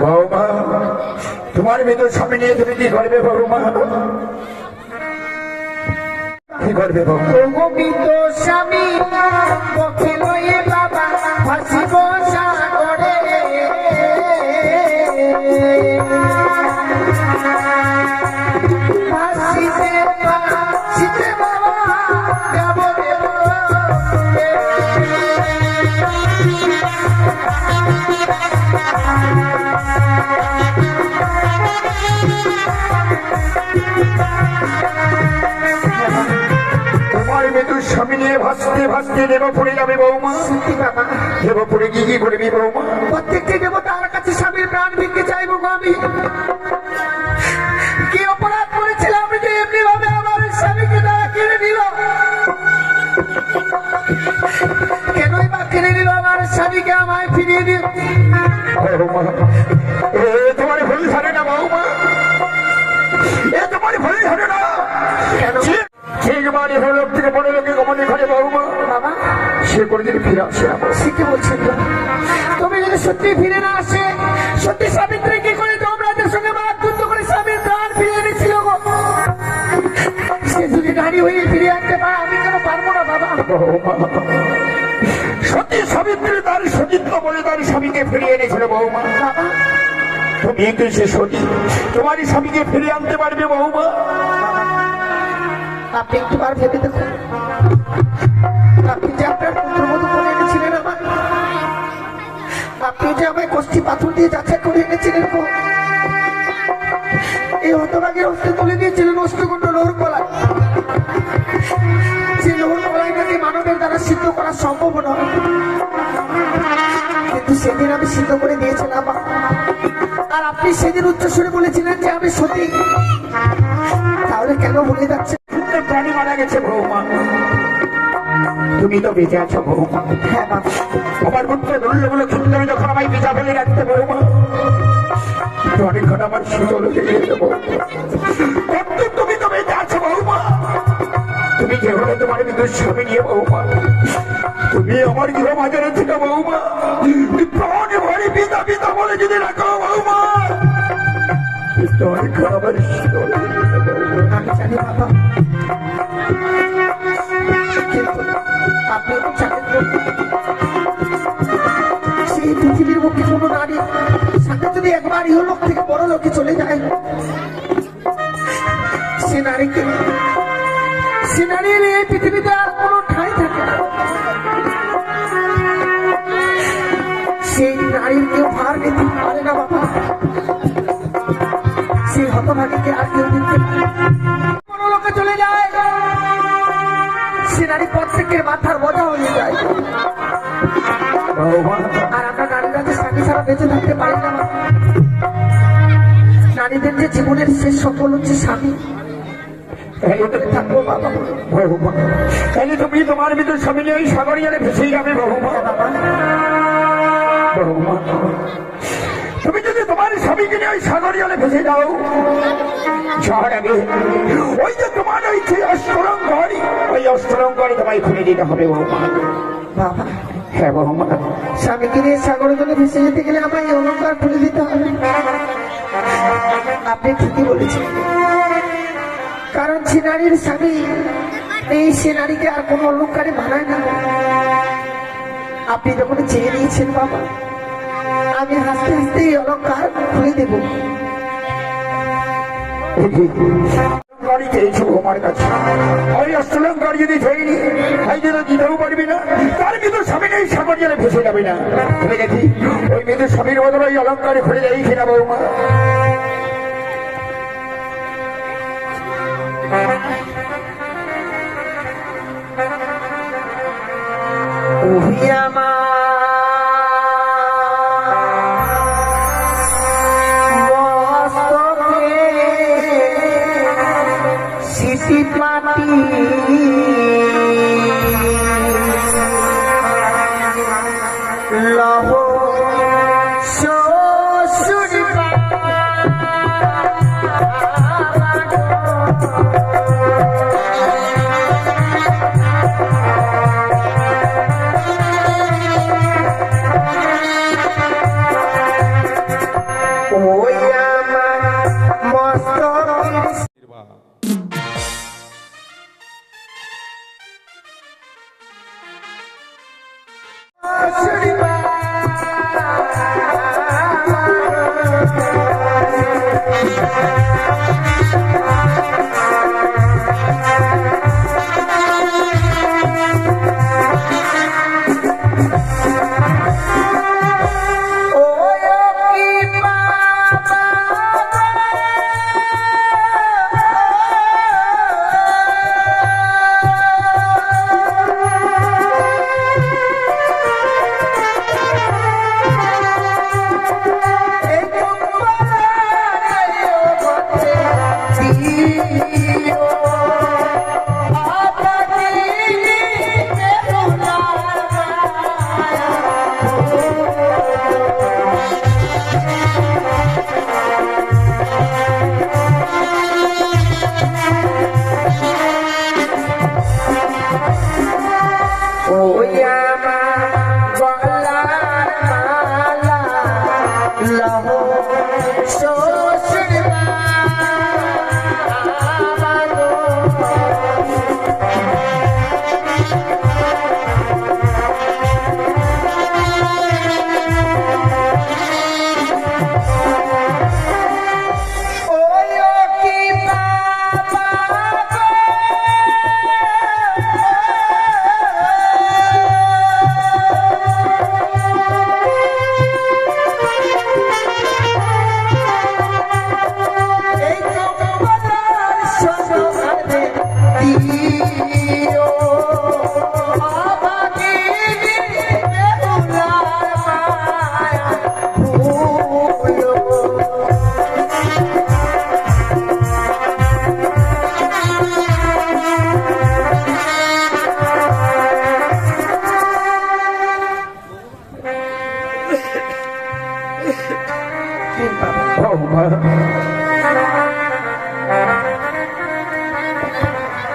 বৌমা তোমার মেয়েদের সামনে নিয়ে তুমি কি করবে বৌমা? কি করবে স্বামী বাবা ভাসিব সাগরে ভাসিতে ভাসিতে বাবা যাব দেব স্বামী নিয়ে ভাসতে ভাসতে দেবপুরে যাবে বৌমা। দেবপুরে কি কি করবি বৌমা? প্রত্যেকটি দেবতার কাছে স্বামীর প্রাণ ভিক্ষে চাইবো আমি। কি অপরাধ করেছিলাম যে এমনি ভাবে আমার স্বামীকে তারা কেড়ে নিল? কেনই বা কেড়ে নিল আমার স্বামীকে? আমায় ফিরিয়ে দিল বৌমা। এ তোমার ভুল ধরে না বৌমা, এ তোমার ভুল ধরে না। লোক থেকে বড় লোকে গমনে ঘরে বৌমা বাবা সে কোনদিন ফিরে আসে না। শিখে বলছেন তুমি যদি সত্যি ফিরে না আসে, সত্যি সাবিত্রী কি করে যমরাজের সঙ্গে যুদ্ধ করে স্বামীর প্রাণ ফিরিয়ে এনেছিল গো? সে যদি নারী হয়ে ফিরে আনতে পারে, আমি কেন পারবো না বাবা? সত্যি সাবিত্রী তার সতীত্ব বলে তার স্বামীকে ফিরিয়ে এনেছিল বৌমা। বাবা তুমি কি সে সতী তোমারই স্বামীকে ফিরিয়ে আনতে পারবে বৌমা? আপনি একটুবার ভেবে দেখুন, আপনি যে আপনার পুত্রবধূ করে এনেছিলেন আমার, আপনি যে আমায় কষ্টি পাথর দিয়ে যাচাই করে এনেছিলেন গো, এই হতভাগের হস্তে তুলে দিয়েছিলেন অষ্টকুণ্ড লোহর কলা। সেই লোহর কলাই নাকি মানবের দ্বারা সিদ্ধ করা সম্ভব নয়, কিন্তু সেদিন আমি সিদ্ধ করে দিয়েছিলাম। আর আপনি সেদিন উচ্চস্বরে বলেছিলেন যে আমি সতী, তাহলে কেন ভুলে যাচ্ছে? প্রাণী মারা গেছে বৌমা, তুমি তো বেঁচে আছো বৌমা। হ্যাঁ বাবা, আমার পুত্র দুর্লভগুলো কিন্তু আমি যখন আমায় বেঁচা ফেলে রাখতে বৌমা, অনেকক্ষণ আমার শীতল হয়ে গেছে বৌমা। তুমি তো বেঁচে আছো বৌমা, তুমি যে হলে তোমার বিদ্যুৎ স্বামী নিয়ে বৌমা, তুমি আমার গৃহ বাজারে ছিল বৌমা, প্রাণ ভরে পিতা পিতা বলে যদি রাখো বৌমা, কিন্তু অনেকক্ষণ আমার শীতল হয়ে গেছে বৌমা। আমি জানি বাবা, আপনি তো জানেন সেই পৃথিবীর মুখে কোনো নারী সাথে যদি একবার ইহলোক থেকে বড় লোকে চলে যায়, সে নারীর এই পৃথিবীতে আর কোনো ঠাঁই থাকে না। সেই নারীর কেউ ভার নিতে পারে না বাবা, সেই হতভাগীকে আর কেউ দিতে বড় লোকে চলে যায়, সে নারী প্রত্যেকের মাথার বোঝা হয়ে যায়। আর আমরা নারীরা যে স্বামী ছাড়া বেঁচে থাকতে পারি না। নারীদের যে জীবনের শেষ সফল হচ্ছে স্বামী। থাকবো বাবা, তাহলে তুমি তোমার ভিতর স্বামী নিয়ে ওই সাগরিয়ারে ভেসেই যাবে বহুমা। তুমি যদি তোমার স্বামীকে নিয়ে ওই সাগরিয়ালে ভেসে যাও, যাওয়ার আগে ওই যে তোমার ওই অষ্টরং ঘড়ি, ওই অষ্টরং ঘড়ি তোমায় খুলে দিতে হবে বহুমা। বাবা হ্যাঁ বহুমা, স্বামীকে নিয়ে সাগরের জন্য ভেসে যেতে গেলে আমায় এই অলঙ্কার খুলে দিতে হবে। আপনি ঠিকই বলেছেন, কারণ সে নারীর স্বামী এই সে নারীকে আর কোনো অলঙ্কারে মানায় না। আপনি যখন চেয়ে নিয়েছেন বাবা, আমি হাসতে হাসতে এই অলঙ্কার খুলে দেব। অলঙ্কারই চেয়েছো আমার কাছে। ওই অষ্টলঙ্কার যদি ধরিনি তাই যদি দিতেও পারবি না, তার মৃত্যু স্বামী নেই সাগর জলে ভেসে যাবে না। তুমি দেখি ওই মৃত্যু স্বামীর বদলে ওই অলঙ্কারে খুলে যাই কিনা বৌমা।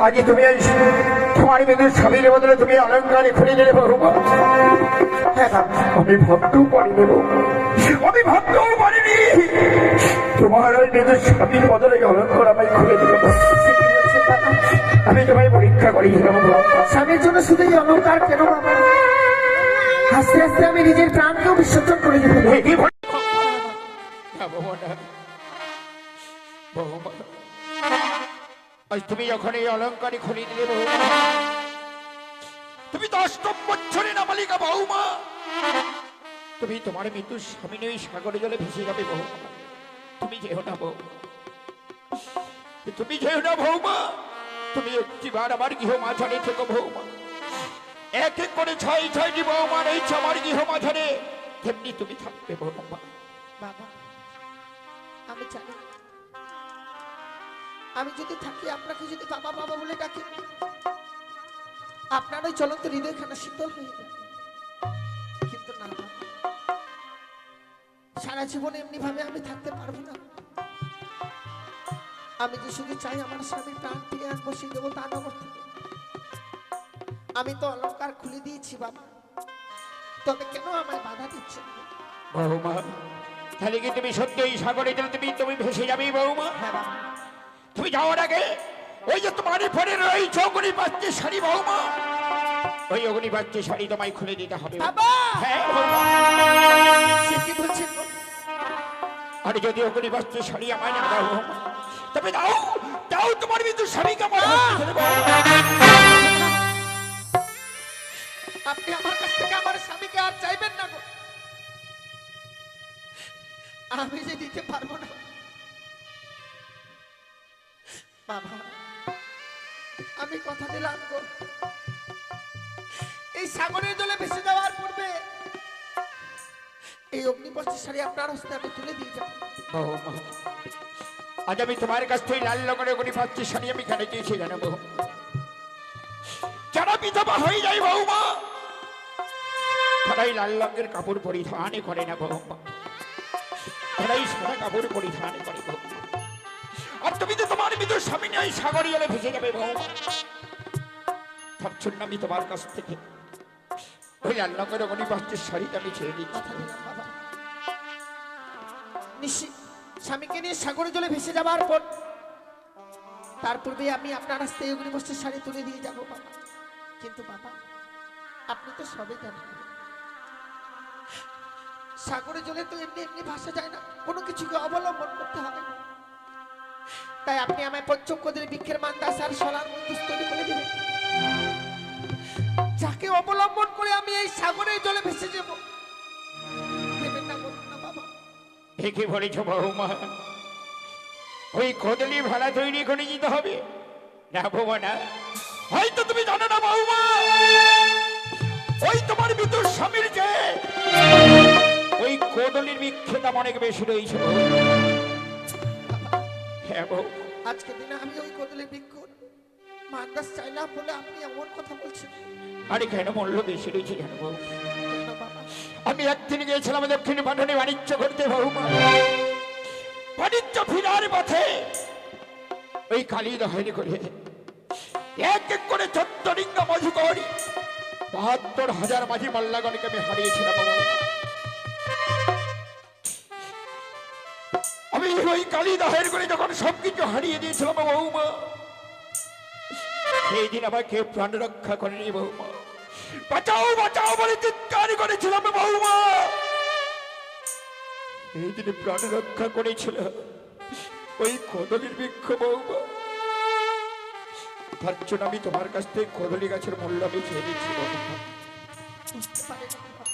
আজ তুমি তোমার মেয়েদের স্বামীর বদলে তুমি অলঙ্কারে খুলে দিলে বৌমা। আমি ভাবতেও পারিনি বৌমা, আমি ভাবতেও পারিনি তোমার ওই মেয়েদের স্বামীর বদলে অলঙ্কার আমায় খুলে দিল। আমি তোমায় পরীক্ষা করেছিলাম স্বামীর জন্য শুধু এই অলঙ্কার কেন বাবা, আস্তে আস্তে আমি নিজের প্রাণকেও বিসর্জন করে দিতে আজ তুমি যখন এই অলঙ্কারে খুলে দিলে বৌমা, তুমি তো অষ্টম বছরে না মালিকা বৌমা, তুমি তোমার মৃত্যু স্বামী নই সাগরে জলে ভেসে যাবে বৌমা। তুমি যেও না বৌমা, তুমি যেও না বৌমা, তুমি একটিবার আমার গৃহ মাঝারে থেকো বৌমা। এক এক করে ছয় ছয়টি বৌমা রয়েছে আমার গৃহ মাঝারে, তেমনি তুমি থাকবে বৌমা। বাবা আমি জানি আমি যদি থাকি, আপনাকে যদি বাবা বাবা বলে ডাকি, আপনার ওই চলন্ত হৃদয়খানা শীতল হয়ে যাবে। কিন্তু না বাবা, সারা জীবন এমনি ভাবে আমি থাকতে পারবো না। আমি যে শুধু চাই আমার স্বামীর প্রাণ ফিরে আনবো, সেই দেবো তা নগর থেকে। আমি তো অলঙ্কার খুলে দিয়েছি বাবা, তবে কেন আমায় বাধা দিচ্ছেন বৌমা? তাহলে কি তুমি সত্যি এই সাগরে তুমি ভেসে যাবে বৌমা? হ্যাঁ বাবা। তুমি যাওয়ার আগে ওই যে তোমার পরে রয়েছে অগ্নি পাচ্ছে শাড়ি বৌমা, ওই অগ্নি পাচ্ছে শাড়ি তোমায় খুলে দিতে হবে বাবা। হ্যাঁ বৌমা। সে কি বলছেন? আর যদি অগ্নি পাচ্ছে শাড়ি আমায় না দাও বৌমা, তবে দাও যাও তোমার মৃত্যু স্বামীকে আমার হাতে ছেড়ে দাও। আপনি আমার কাছ থেকে আমার স্বামীকে আর চাইবেন না গো। আমি যে দিতে পারবো না বাবা, আমি কথা দিলাম গো, এই সাগরের জলে ভেসে যাওয়ার পূর্বে এই অগ্নিবস্ত্র শাড়ি আপনার হস্তে আমি তুলে দিয়ে যাবো। বৌমা, আজ আমি তোমার কাছ থেকে লাল রঙের অগ্নিবস্ত্র শাড়ি আমি কেন চেয়েছি জানাবো? যারা বিধবা হয়ে যায় বৌমা, তারাই লাল রঙের কাপড় পরিধান করে না বৌমা, তারাই সাদা কাপড় পরিধান করে বৌমা। আর তুমি তো তোমার মৃত স্বামী নিয়ে ওই সাগরে জলে ভেসে যাবে বৌমা। তার জন্য আমি তোমার কাছ থেকে ওই লাল রঙের অগ্নিবস্ত্রের শাড়িটা আমি ছেড়ে দিচ্ছি। কথা দিলাম বাবা, স্বামীকে নিয়ে সাগরে জলে ভেসে যাবার পর তার পূর্বে আমি আপনার হাতে অগ্নিবস্ত্রের শাড়ি তুলে দিয়ে যাবো বাবা। কিন্তু বাবা, আপনি তো সবে জানেন সাগরে জলে তো এমনি এমনি ভাসা যায় না, কোনো কিছুকে অবলম্বন করতে হবে। তাই আপনি আমায় পঞ্চম কদের বৃক্ষের মান্দাস আর সলার মধ্যস্থ তৈরি করে দিবেন, যাকে অবলম্বন করে আমি এই সাগরের জলে ভেসে যাব। দেবেন না বলুন না বাবা? ঠিকই বলেছ বৌমা, ওই কদলি ভাড়া তৈরি করে দিতে হবে না বৌমা? না, হয়তো তুমি জানো না বৌমা, ওই তোমার বিদুর স্বামীর যে ওই কদলির বৃক্ষের দাম অনেক বেশি রয়েছে। হ্যাঁ বৌ, আজকে দিনে আমি ওই কদলি বৃক্ষ মান্দাস চাই না বলে আপনি এমন কথা বলছেন? আরে কেন মূল্য বেশি রয়েছে কেন বৌ? না বাবা, আমি একদিন গিয়েছিলাম দক্ষিণ পাটনে বাণিজ্য করতে বৌমা। বাণিজ্য ফিরার পথে ওই কালী দহরি করে এক এক করে 14 রিঙ্গ মধুকর 72,000 মাঝি মাল্লাগণকে আমি হারিয়েছিলাম বৌমা। আমি ওই কালী দহের করে যখন সবকিছু হারিয়ে দিয়েছিলাম বৌমা, সেই দিন আমাকে প্রাণ রক্ষা করেনি বৌমা। বাঁচাও বাঁচাও বলে চিৎকার করেছিলাম বৌমা। এই দিন প্রাণ রক্ষা করেছিল ওই কদলির বৃক্ষ বৌমা। তার জন্য আমি তোমার কাছ থেকে কদলি গাছের মূল্য আমি চেয়ে দিচ্ছি বৌমা। বুঝতে পারেন বাবা,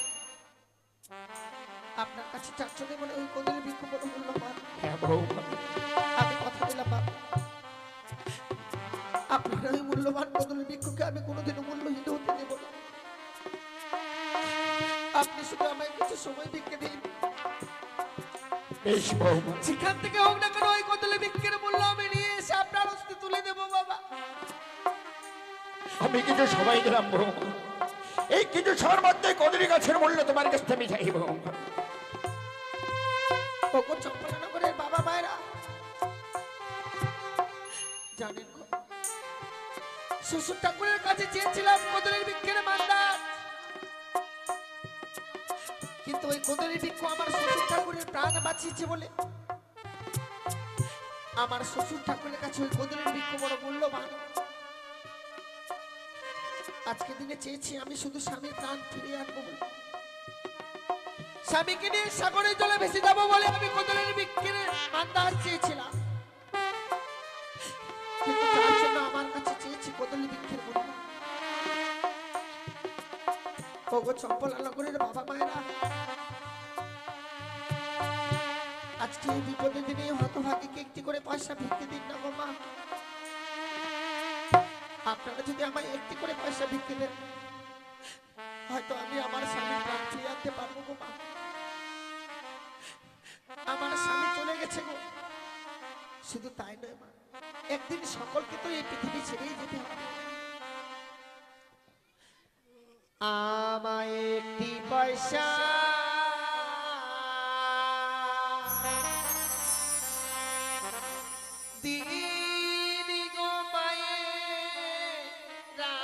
আপনার কাছে চারজনে বলে ওই কদলি বৃক্ষ বড় মূল্যবান। হ্যাঁ বৌমা, আমি কথা দিলাম বাবা, আপনার ওই মূল্যবান কদলি বৃক্ষকে আমি কোনোদিনও মূল্যহীন হতে দেব না। আপনি শুধু আমায় কিছু সময় দিকে দিন, বেশ বৌমা, যেখান থেকে হোক না কেন ওই কদলি বৃক্ষের মূল্য আমি নিয়ে এসে আপনার হস্তে তুলে দেবো বাবা। আমি কিছু সময় দিলাম বৌমা। এই কিছু সময়ের মধ্যে কদলি গাছের মূল্য তোমার কাছ থেকে আমি চাই বৌমা। ওগো চম্পলানগরের বাবা মায়েরা জানেন গো, শ্বশুর ঠাকুরের কাছে চেয়েছিলাম কদলের বৃক্ষের মান্দার, কিন্তু ওই কদলের বৃক্ষ আমার শ্বশুর ঠাকুরের প্রাণ বাঁচিয়েছে বলে আমার শ্বশুর ঠাকুরের কাছে ওই কদলের বৃক্ষ বড় মূল্যবান। আজকে দিনে চেয়েছি আমি শুধু স্বামীর প্রাণ ফিরিয়ে আনবো বলে, স্বামীকে নিয়ে সাগরের জলে ভেসে যাবো বলে আমি কদলের বৃক্ষের মান্দার চেয়েছিলাম, কিন্তু তার জন্য আমার কাছে চেয়েছি কদলি বৃক্ষের মূল্য। ওগো চম্পলানগরের বাবা মায়েরা, আজকে এই বিপদের দিনে হতভাগীকে একটি করে পয়সা ভিক্ষে দিন না গো মা। আপনারা যদি আমায় একটি করে পয়সা ভিক্ষে দেন, হয়তো আমি আমার স্বামীর প্রাণ ফিরিয়ে আনতে পারবো গো মা। আমার স্বামী চলে গেছে গো, শুধু তাই নয় মা, একদিন সকলকে তো এই পৃথিবী ছেড়েই যেতে হবে। আমায় একটি পয়সা দিন গো মায়েরা,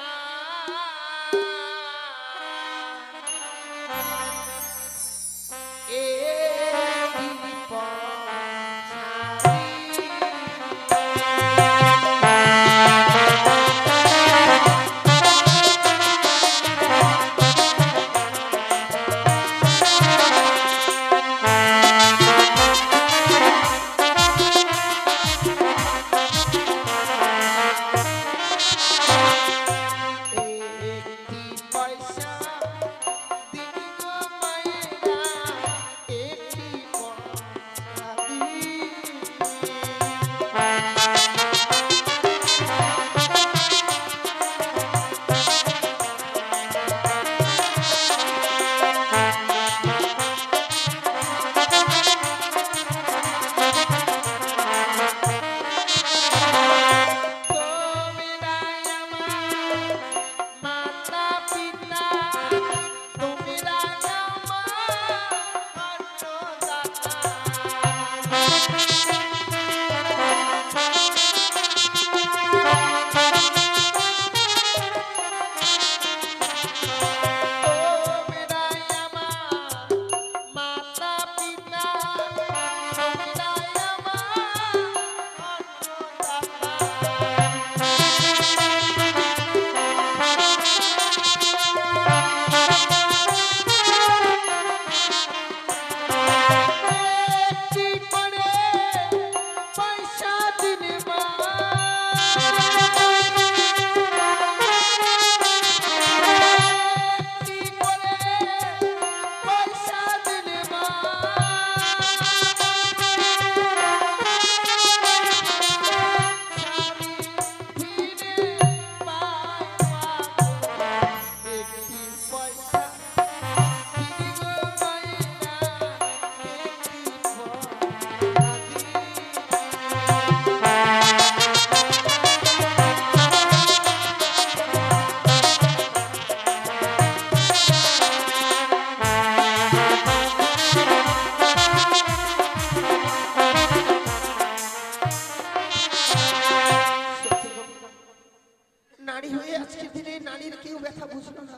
নারীর কেউ ব্যথা বুঝলো না।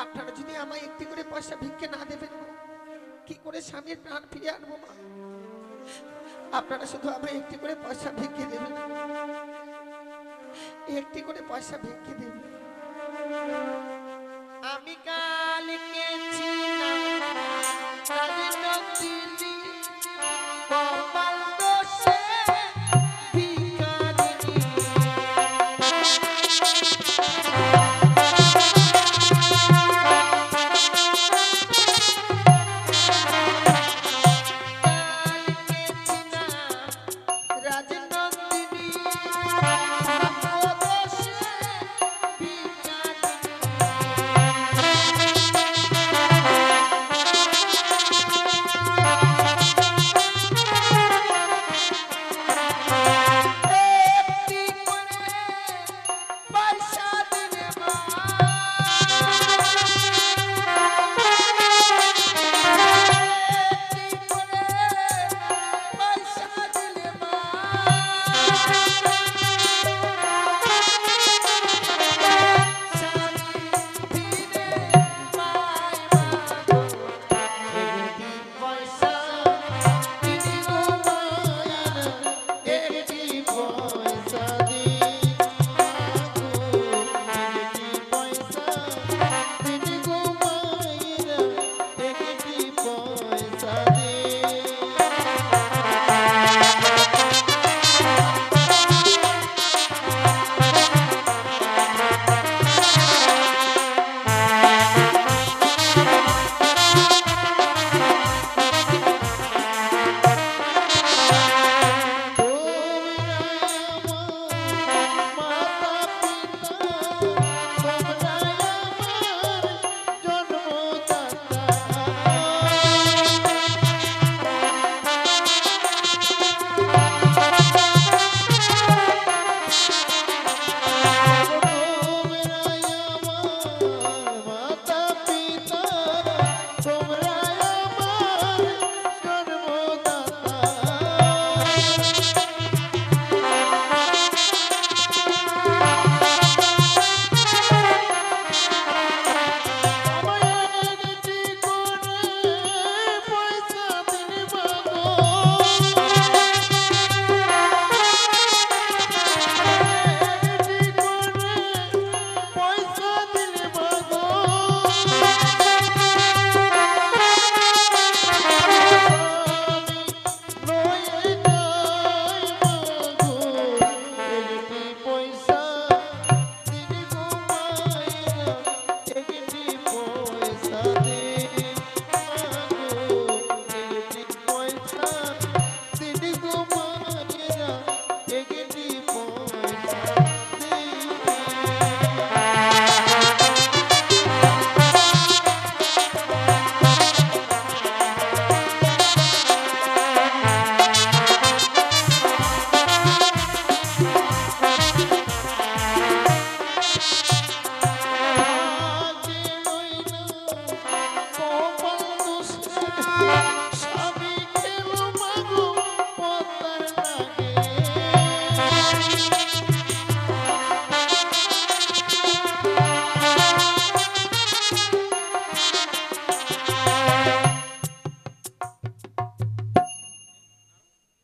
আপনারা যদি আমায় একটি করে পয়সা ভিক্ষে না দেবেন, কি করে স্বামীর প্রাণ ফিরে আনবো মা? আপনারা শুধু আমায় একটি করে পয়সা ভিক্ষে দেবেন, একটি করে পয়সা ভিক্ষে দেবেন। আমি কালকে কপাল দোষে ভিখারিনী।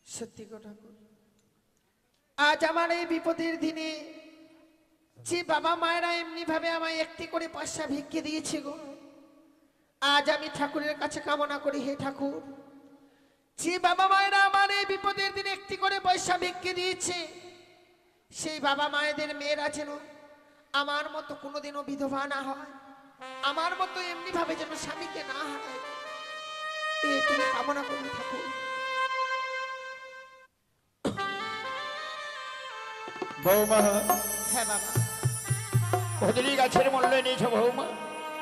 সত্যি কথা, আজ আমার এই বিপদের দিনে যে বাবা মায়েরা এমনি ভাবে আমায় একটি করে পয়সা ভিক্ষে দিয়েছে গো, আজ আমি ঠাকুরের কাছে কামনা করি, হে ঠাকুর, যে বাবা মায়েরা আমার এই বিপদের দিনে একটি করে পয়সা ভিক্ষে দিয়েছে, সেই বাবা মায়েদের মেয়েরা যেন আমার মতো কোনোদিনও বিধবা না হয়, আমার মতো এমনি ভাবে যেন স্বামীকে না হারায়, এই তুমি কামনা করি ঠাকুর। বৌমা, হ্যাঁ বাবা। কদলি গাছের মূল্য এনেছ বৌমা?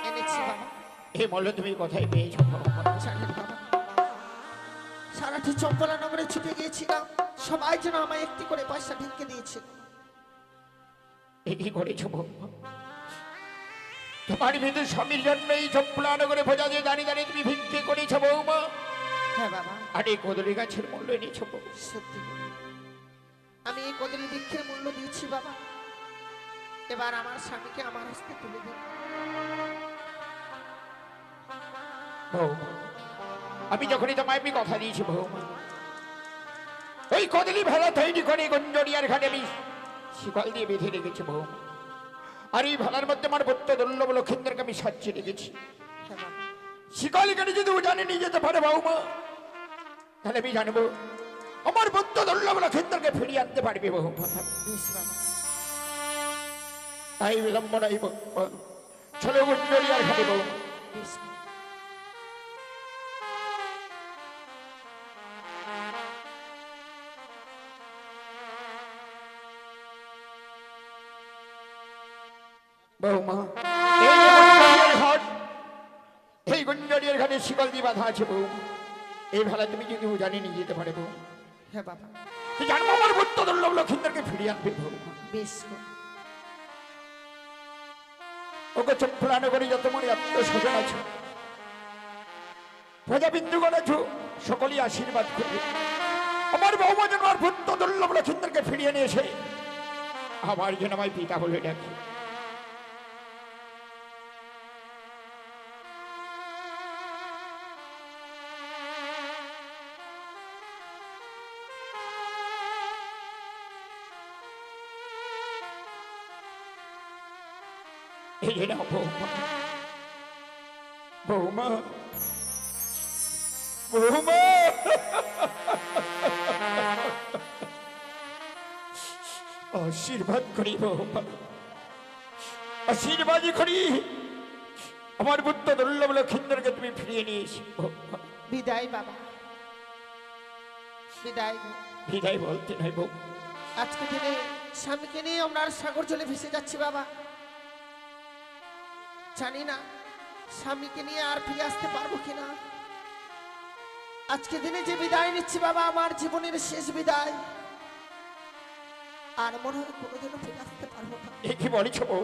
এনেছি বাবা। এই মূল্য তুমি কোথায় পেয়েছো বৌমা? জানেন বাবা, সারাটি চম্পলা নগরে ছুটে গিয়েছিলাম, সবাই যেন আমায় একটি করে পয়সা ভিক্ষে দিয়েছে। কি করেছো বৌমা? তোমার ভিতর স্বামীর জন্য এই চম্পলা নগরে ভোজা দিয়ে দাঁড়িয়ে দাঁড়িয়ে তুমি ভিক্ষে করেছো বৌমা? হ্যাঁ বাবা। আর এই কদলি গাছের মূল্য এনেছো বৌমা? সত্যি আমি এই কদলি বৃক্ষের মূল্য দিয়েছি বাবা। এবার আমার স্বামীকে আমার হস্তে তুলে দিন। বৌমা, আমি যখনই তোমায় আমি কথা দিয়েছি বৌমা, ওই কদলি ভেলা তৈরি করে গঞ্জরিয়ার ঘাটে আমি শিকল দিয়ে বেঁধে রেখেছি বৌমা। আর এই ভেলার মধ্যে আমার বত্য দুর্লভ লক্ষিন্দরকে আমি সাজিয়ে রেখেছি। হ্যাঁ বাবা, শিকল এখানে যদি উজানে নিয়ে যেতে পারে বৌমা, তাহলে আমি জানবো আমার বত্য দুর্লভ লক্ষিন্দরকে ফিরিয়ে আনতে পারবে বৌমা। বেশ বাবা, তাই বিলম্ব নাই বৌমা, চলো গঞ্জরিয়ার ঘাটে বৌমা। বেশ বাবা। বৌমা, এই যে গঞ্জরিয়ার ঘাট, এই গঞ্জরিয়ার ঘাটে শিকল দিয়ে বাঁধা আছে বৌমা। এই ভেলা তুমি যদি উজানে নিয়ে যেতে পারে বৌমা, হ্যাঁ বাবা, তুই জানবো আমার বত্য দুর্লভ লক্ষিন্দরকে ফিরিয়ে আনবে বৌমা। বেশ গো। ওকে চোখ ফেলানো করে যত মনে আত্মস্বজন আছো, প্রজাবিন্দুগণ আছো, সকলেই আশীর্বাদ করবে আমার বৌমা যেন আর বত্য দুর্লভ লক্ষিন্দরকে ফিরিয়ে নিয়ে এসে আমার যেন আমায় পিতা বলে ডাকে। এই যে নাও বৌমা, বৌমা, বৌমা, আশীর্বাদ করি বৌমা, আশীর্বাদ করি আমার বুদ্ধ দুর্লভ লক্ষিন্দরকে তুমি ফিরিয়ে নিয়ে এসো বৌমা। বিদায় বাবা, বিদায় গো। বিদায় বলতে নাই বৌ, আজকে দিনে স্বামীকে নিয়ে আমরা আর সাগর জলে ভেসে যাচ্ছি বাবা। জানি না স্বামীকে নিয়ে আর ফিরে আসতে পারবো কিনা। আজকে দিনে যে বিদায় নিচ্ছি বাবা, আমার জীবনের শেষ বিদায়। আর মনে হয় কোনোদিনও ফিরে আসতে পারবো না। এ কি বলেছ বৌ,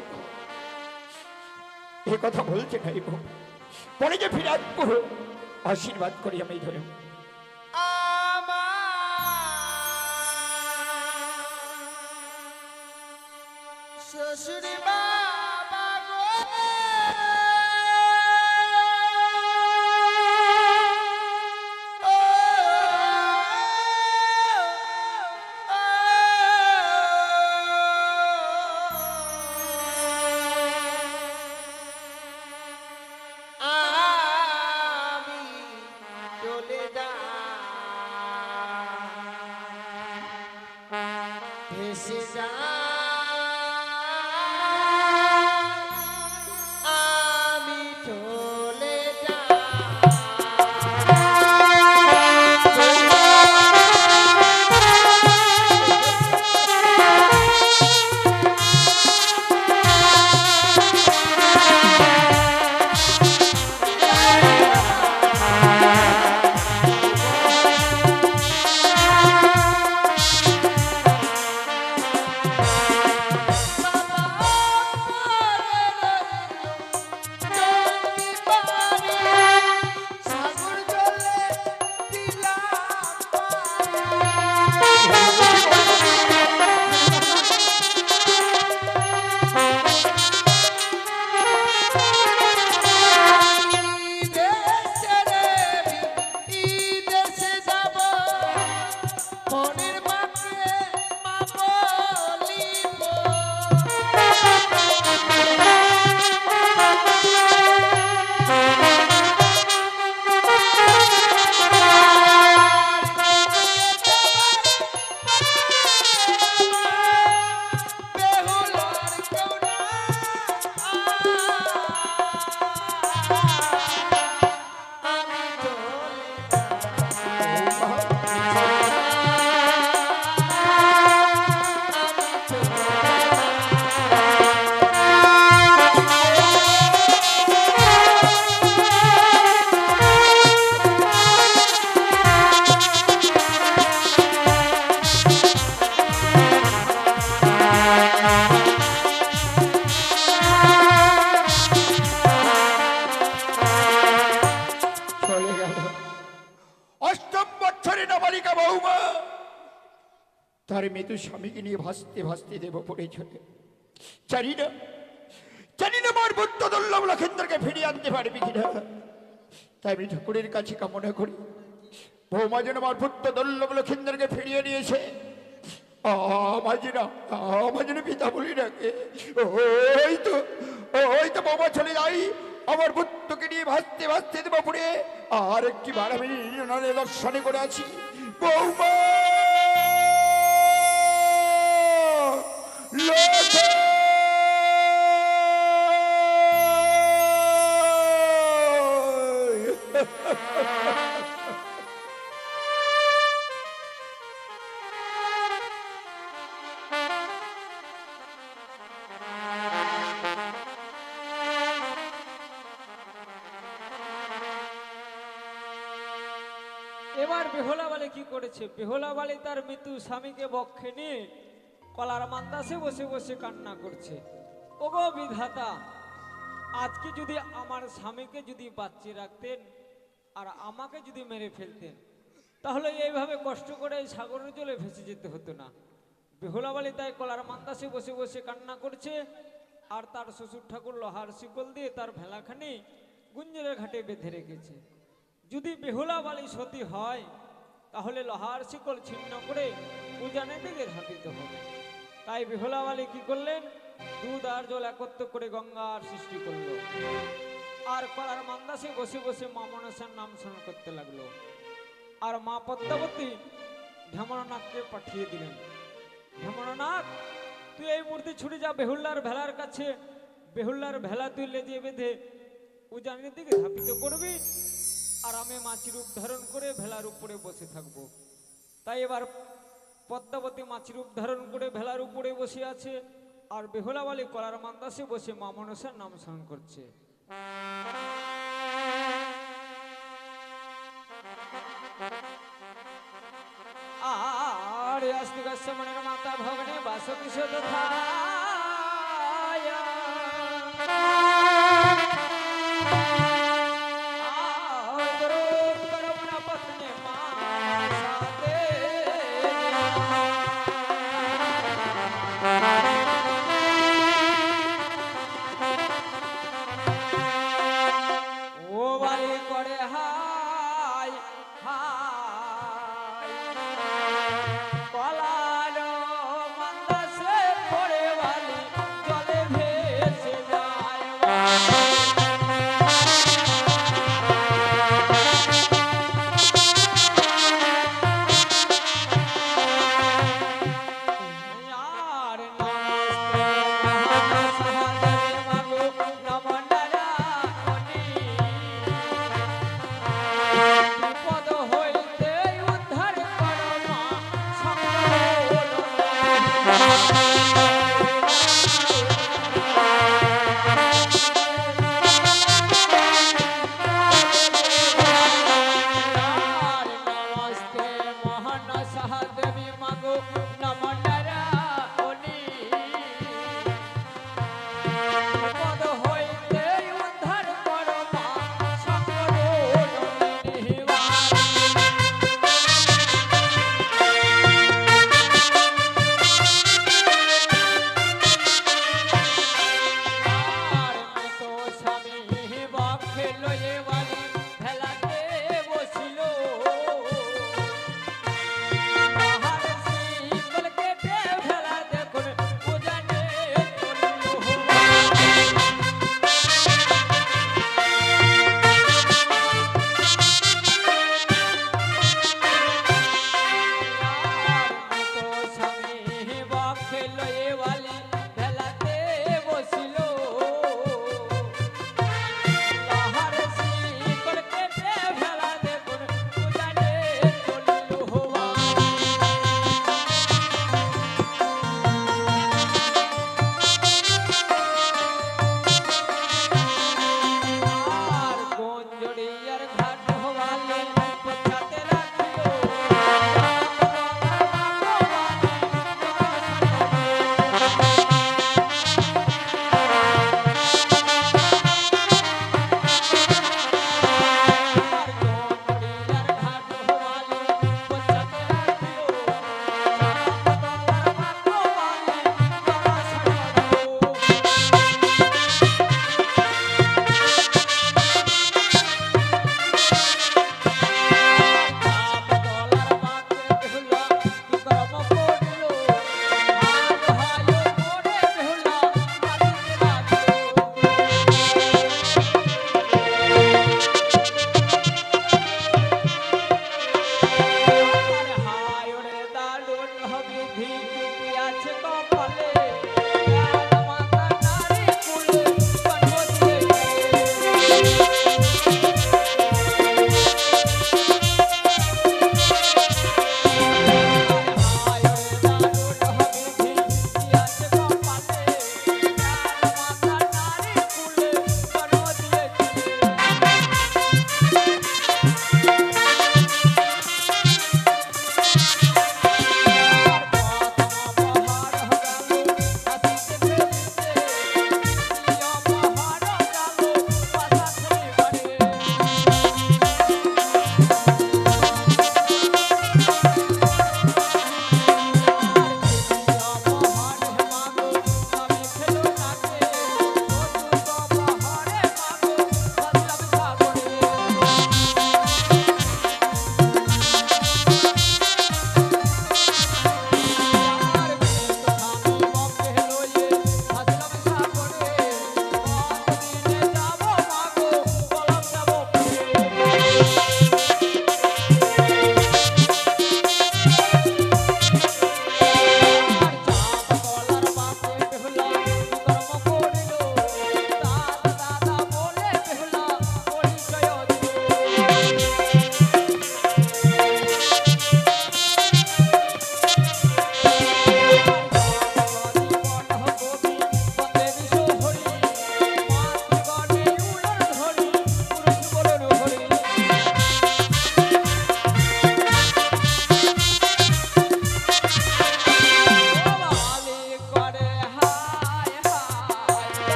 এ কথা বলতে নাই বৌ, পরে যে ফিরে আসবো আশীর্বাদ করি আমি ধরে। শ্বশুর বাবা গো, আমি চলে যাই, ভেসে যাই, আমি চলে সাগর জলে দেশে যাব মনের মাকে মা বলিব। বেহুলার কেউ না, আমি চলে চলে গেল অষ্টম বছরে নাবালিকা বৌমা তার মৃত্যু স্বামীকে নিয়ে ভাসতে ভাসতে দেব পড়ে চলে জানি না জানি না আমার বুদ্ধ দুর্লভ লক্ষেন্দ্রকে ফিরিয়ে আনতে পারবি কিনা। তাই আমি ঠাকুরের কাছে কামনা করি বৌমা যেন আমার পুত্র দুর্লভ লক্ষেন্দ্রকে ফিরিয়ে নিয়েছে। আমার যেন পিতা বলি ডাকে। ওই তো বৌমা চলে যাই আমার পুত্রকে নিয়ে ভাসতে ভাসতে দেবো পুরে। আর একটি বার আমি দর্শনে করে আছি বৌমা এবার বেহুলা বালি কি করেছে? বেহুলা বালি তার মৃত্যু স্বামীকে বক্ষে নিয়ে কলার মান্দাসে বসে বসে কান্না করছে। ওগো বিধাতা, আজকে যদি আমার স্বামীকে যদি বাঁচিয়ে রাখতেন আর আমাকে যদি মেরে ফেলতেন, তাহলে এইভাবে কষ্ট করে এই সাগরের জলে ভেসে যেতে হতো না। বেহুলা বালি তাই কলার মান্দাসে বসে বসে কান্না করছে। আর তার শ্বশুর ঠাকুর লোহার শিকল দিয়ে তার ভেলাখানি গুঞ্জরের ঘাটে বেঁধে রেখেছে। যদি বেহুলা বালি সতী হয় তাহলে লোহার শিকল ছিন্ন করে উজানের দিকে ধাপিত হবে। তাই বেহুলা বালি কি করলেন? দুধ আর জল একত্র করে গঙ্গার সৃষ্টি করলো। আর কলার মান্দাসে বসে বসে মা মনসার নাম স্মরণ করতে লাগলো। আর মা পদ্মাবতী ঢেমনাথকে পাঠিয়ে দিলেন, ঢেমনাথ তুই এই মূর্তি ছুটে যা বেহুল্লার ভেলার কাছে। বেহুল্লার ভেলা তুই লেজে বেঁধে উজানের দিকে ধাপিত করবি, আর আমি মাছি রূপ ধারণ করে ভেলার উপরে বসে থাকবো। তাই এবার পদ্মাবতী মাছি রূপ ধারণ করে ভেলার উপরে বসে আছে, আর বেহুলা বালি কলার মান্দাসে বসে মা মনসার নাম স্মরণ করছে। আর আস্তিক মনের মাতা ভগনে বাসকি সদা কলার মান্দাসে পড়ে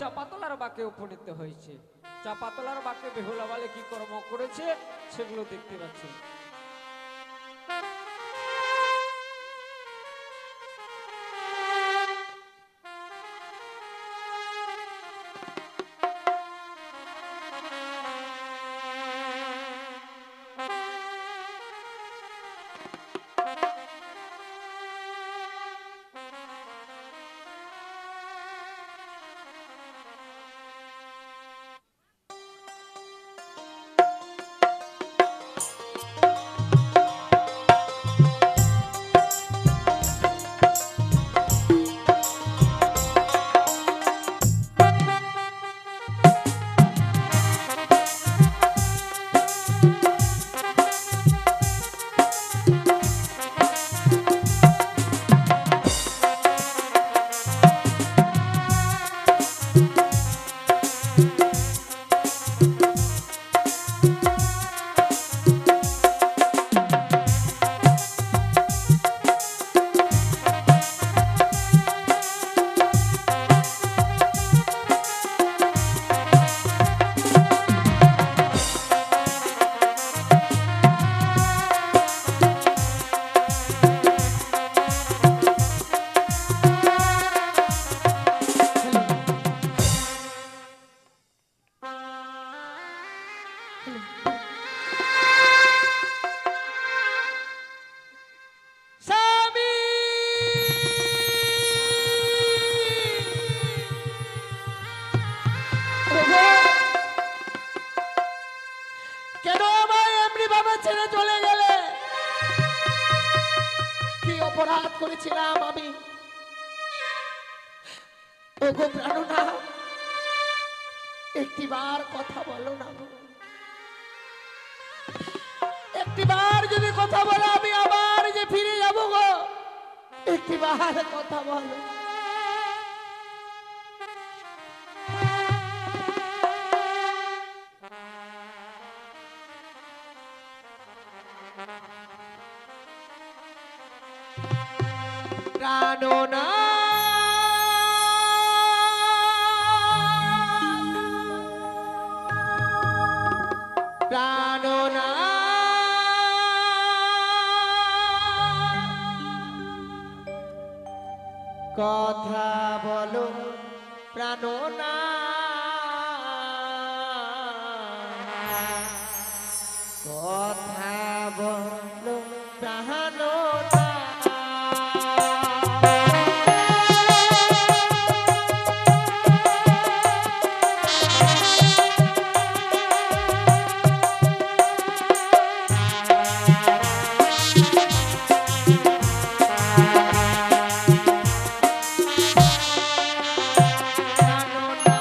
চাপাতলার বাকে উপনীত হয়েছে। চাপাতলার বাকে বেহুলা বালে কি কর্ম করেছে সেগুলো দেখতে পাচ্ছি। কেন আমায় এমনি ভাবে ছেড়ে চলে গেলে? কি অপরাধ করেছিলাম আমি? ওগো প্রাণনা, একটিবার কথা বলো না গো। একটিবার যদি কথা বলো আমি আবার যে ফিরে যাব গো। একটিবার কথা বলো। প্রাণনা প্রাণনা কথা বলো প্রাণনা, কথা বলো প্রাণনা। প্রাণনা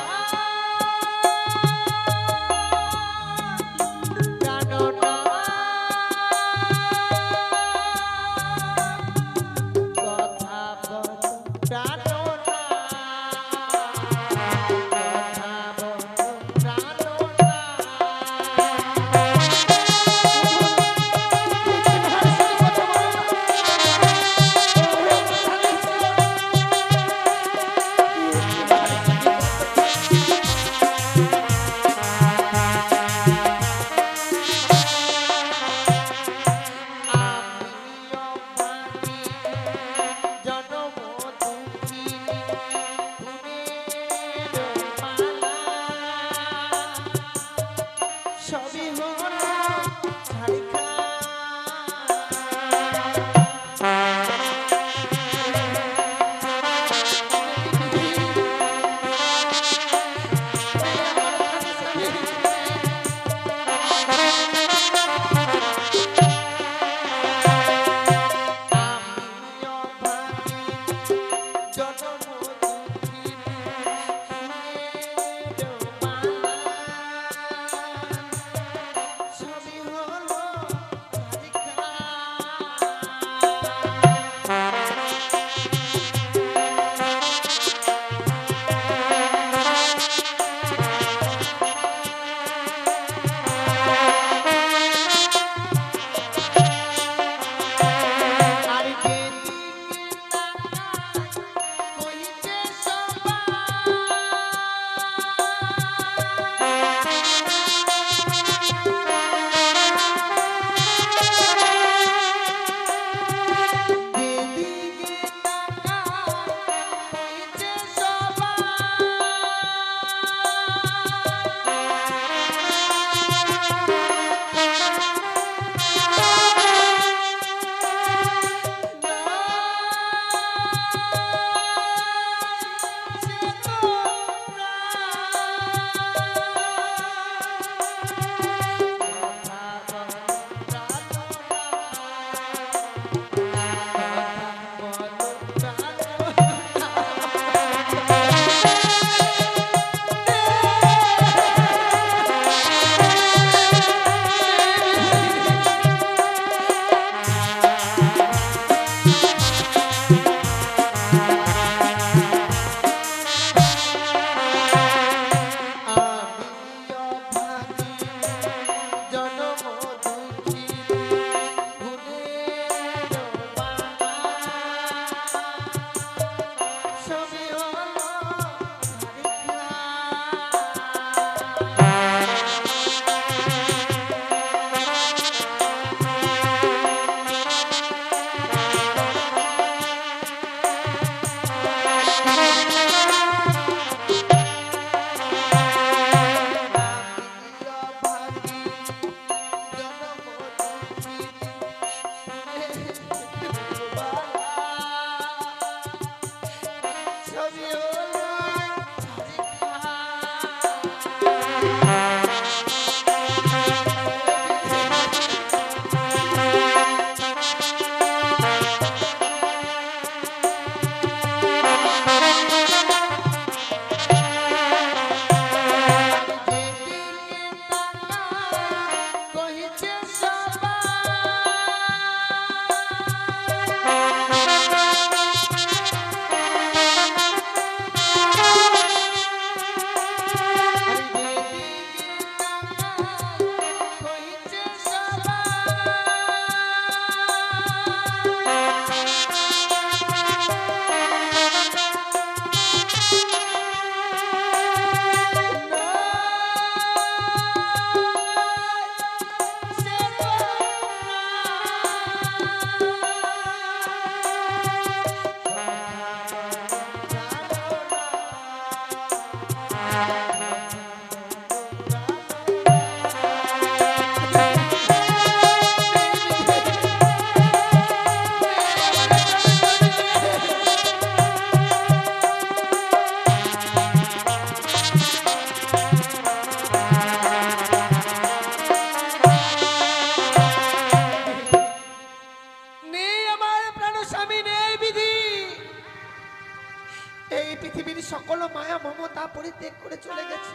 সকল মায়া মমতা পরিত্যাগ করে চলে গেছে।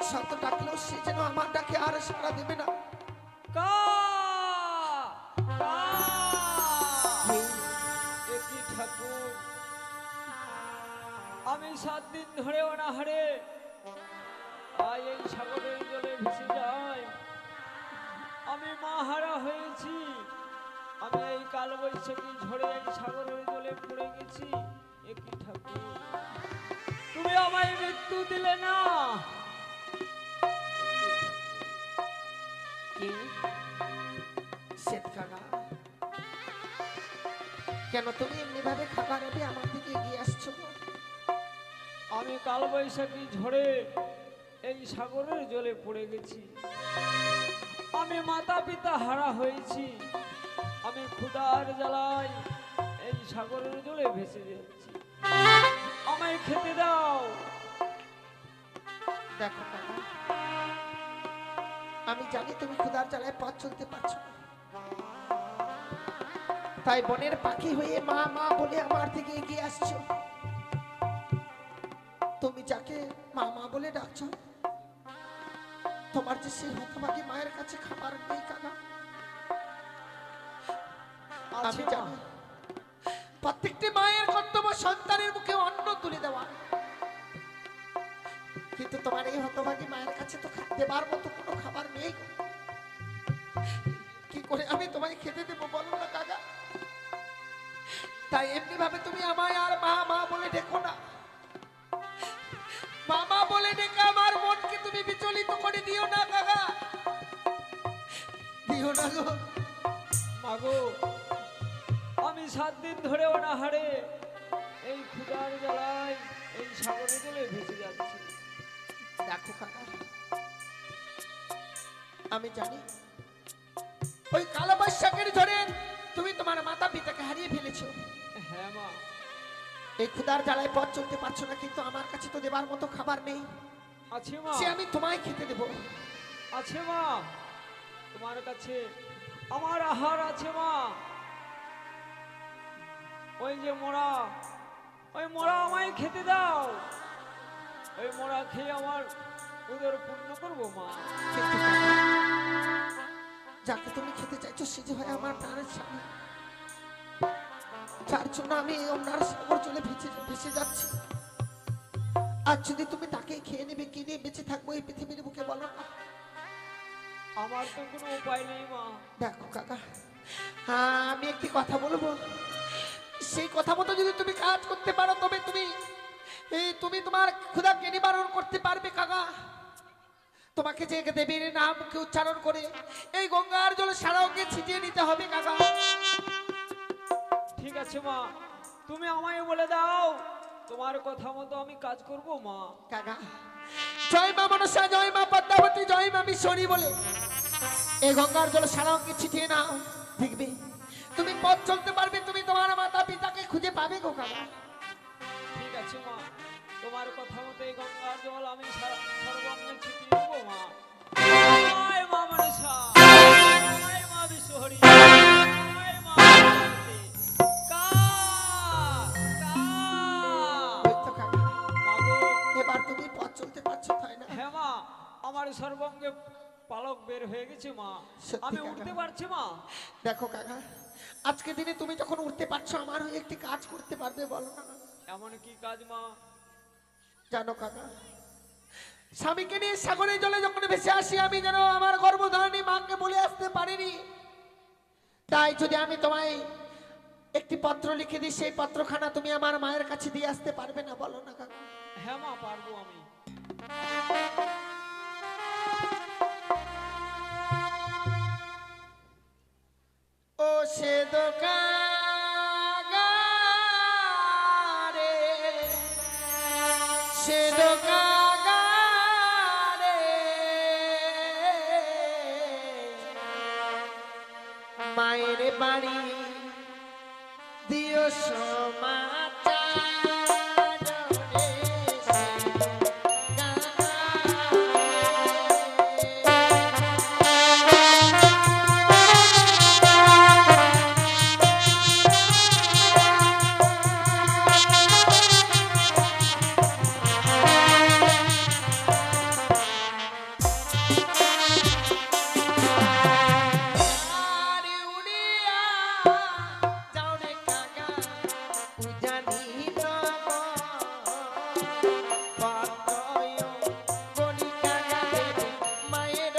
শত ডাকলেও সে যেন আমার ডাকে আর সাড়া দেবে না। কা কা একই ঠাকুর, আমি 7 দিন ধরে অনাহারে আয় এই সাগরের জলে ভেসে যাই। আমি মাহারা হয়েছি, আমি এই কালবৈশাখী ঝড়ে এই সাগরের জলে পড়ে গেছি। একই ঠাকুর, তুমি আমায় মৃত্যু দিলে না। শ্বেত কাকা, কেন তুমি এমনি ভাবে খাবার হবে আমার দিকে এগিয়ে আসছো? আমি কালবৈশাখী ঝড়ে এই সাগরের জলে পড়ে গেছি। আমি মাতা পিতা হারা হয়েছি, আমি ক্ষুধার জ্বালায় এই সাগরের জলে ভেসে যাচ্ছি। আমায় খেতে দাও। দেখো কাকা, আমি জানি তুমি ক্ষুধার জ্বালায় পথ চলতে পারছো না, তাই বনের পাখি হয়ে মা মা বলে আমার দিকে এগিয়ে আসছো। তুমি যাকে মা মা বলে ডাকছো, তোমার যে সেই হতভাগী মায়ের কাছে খাবার নেই কাকা। আমি জানি প্রত্যেকটি মায়ের কর্তব্য সন্তানের মুখে অন্ন তুলে দেওয়া, কিন্তু তোমার এই হতভাগী মায়ের কাছে তো দেবার মতো কোনো খাবার নেই। কি করে আমি তোমায় খেতে দেবো বলো না কাকা? তাই এমনি ভাবে তুমি আমায় আর মা মা বলে ডেকো না। মামা বলে ডেকে আমার মনকে তুমি বিচলিত করে দিও না কাকা, দিও না গো। মাগো, আমি 7 দিন ধরে অনাহারে এই ক্ষুধার জ্বালায় এই সাগরের জলে ভেসে যাচ্ছি। দেখো কাকা, আমি জানি ওই কালো বৈশাখের ঝড়ে তুমি তোমার মাতা পিতাকে হারিয়ে ফেলেছো। হ্যাঁ মা, এই ক্ষুধার জ্বালায় পথ চলতে পারছো না, কিন্তু আমার কাছে তো দেবার মতো খাবার নেই। আছে মা, সে আমি তোমায় খেতে দেবো। আছে মা, তোমার কাছে আমার আহার আছে মা। ওই যে মোরা, ওই মোরা আমায় খেতে দাও। ওই মোরা খেয়ে আমার উদর পূর্ণ করবো মা। কিন্তু কাকা, যাকে তুমি খেতে চাইছো সে যে হয় আমার প্রাণের স্বামী, যার জন্য আমি এই অন্যার সাগর জলে ভেসে যাচ্ছি। আর যদি তুমি তাকে খেয়ে নেবে, কি নিয়ে বেঁচে থাকবো এই পৃথিবীর বুকে বলো না? আমার তো কোনো উপায় নেই মা। দেখো কাকা, আমি একটি কথা বলবো, সেই কথা মতো যদি তুমি কাজ করতে পারো তবে তুমি তোমার ক্ষুধাকে নিবারণ করতে পারবে কাকা। তোমাকে যে দেবীর নামকে উচ্চারণ করে এই গঙ্গার জল সারা অঙ্গে ছিটিয়ে নিতে হবে কাকা। ঠিক আছে মা, তুমি আমায় বলে দাও, তোমার কথা মতো আমি কাজ করব মা। কাকা, জয় মা মনসা, জয় মা পদ্মাবতী, জয় মা বিশ্বরী বলে এই গঙ্গার জল সারা অঙ্গে ছিটিয়ে নাও। দেখবে তুমি পথ চলতে পারবে, তুমি তোমার মাতা পিতাকে খুঁজে পাবে গো কাকা। ঠিক আছে মা, তোমার কথা মতো এই গঙ্গার জল আমি সর্বাঙ্গে ছিটিয়ে দেবো মা। জয় মা মনসা, জয় মা বিশ্বহরি, জয় মা পার্বতী। কা কা ওই তো কাকা, মা গো, এবার তুমি পথ চলতে পারছো তাই না? হ্যাঁ মা, আমার সর্বাঙ্গে পালক বের হয়ে গেছে মা, সত্যি আমি কাকা? উঠতে পারছি মা। দেখো কাকা, আজকে দিনে তুমি যখন উঠতে পারছো, আমার হয়ে একটি কাজ করতে পারবে বলো না? এমন কি কাজ মা? জানো কাকা, স্বামীকে নিয়ে সাগরের জলে যখন ভেসে আসি, আমি যেন আমার গর্ভধারণী মাকে বলে আসতে পারিনি। তাই যদি আমি তোমায় একটি পত্র লিখে দিই, সেই পত্রখানা তুমি আমার মায়ের কাছে দিয়ে আসতে পারবে না বলো না কাকা? হ্যাঁ মা, পারবো আমি। ও সে দোকাগারে, সে দোকাগারে, মায়ের বাড়ি দিও সমাচার রে, সে আরে উড়িয়া যাও রে কাকা, উজানি পতয় বনি কাকা রে, মায়ের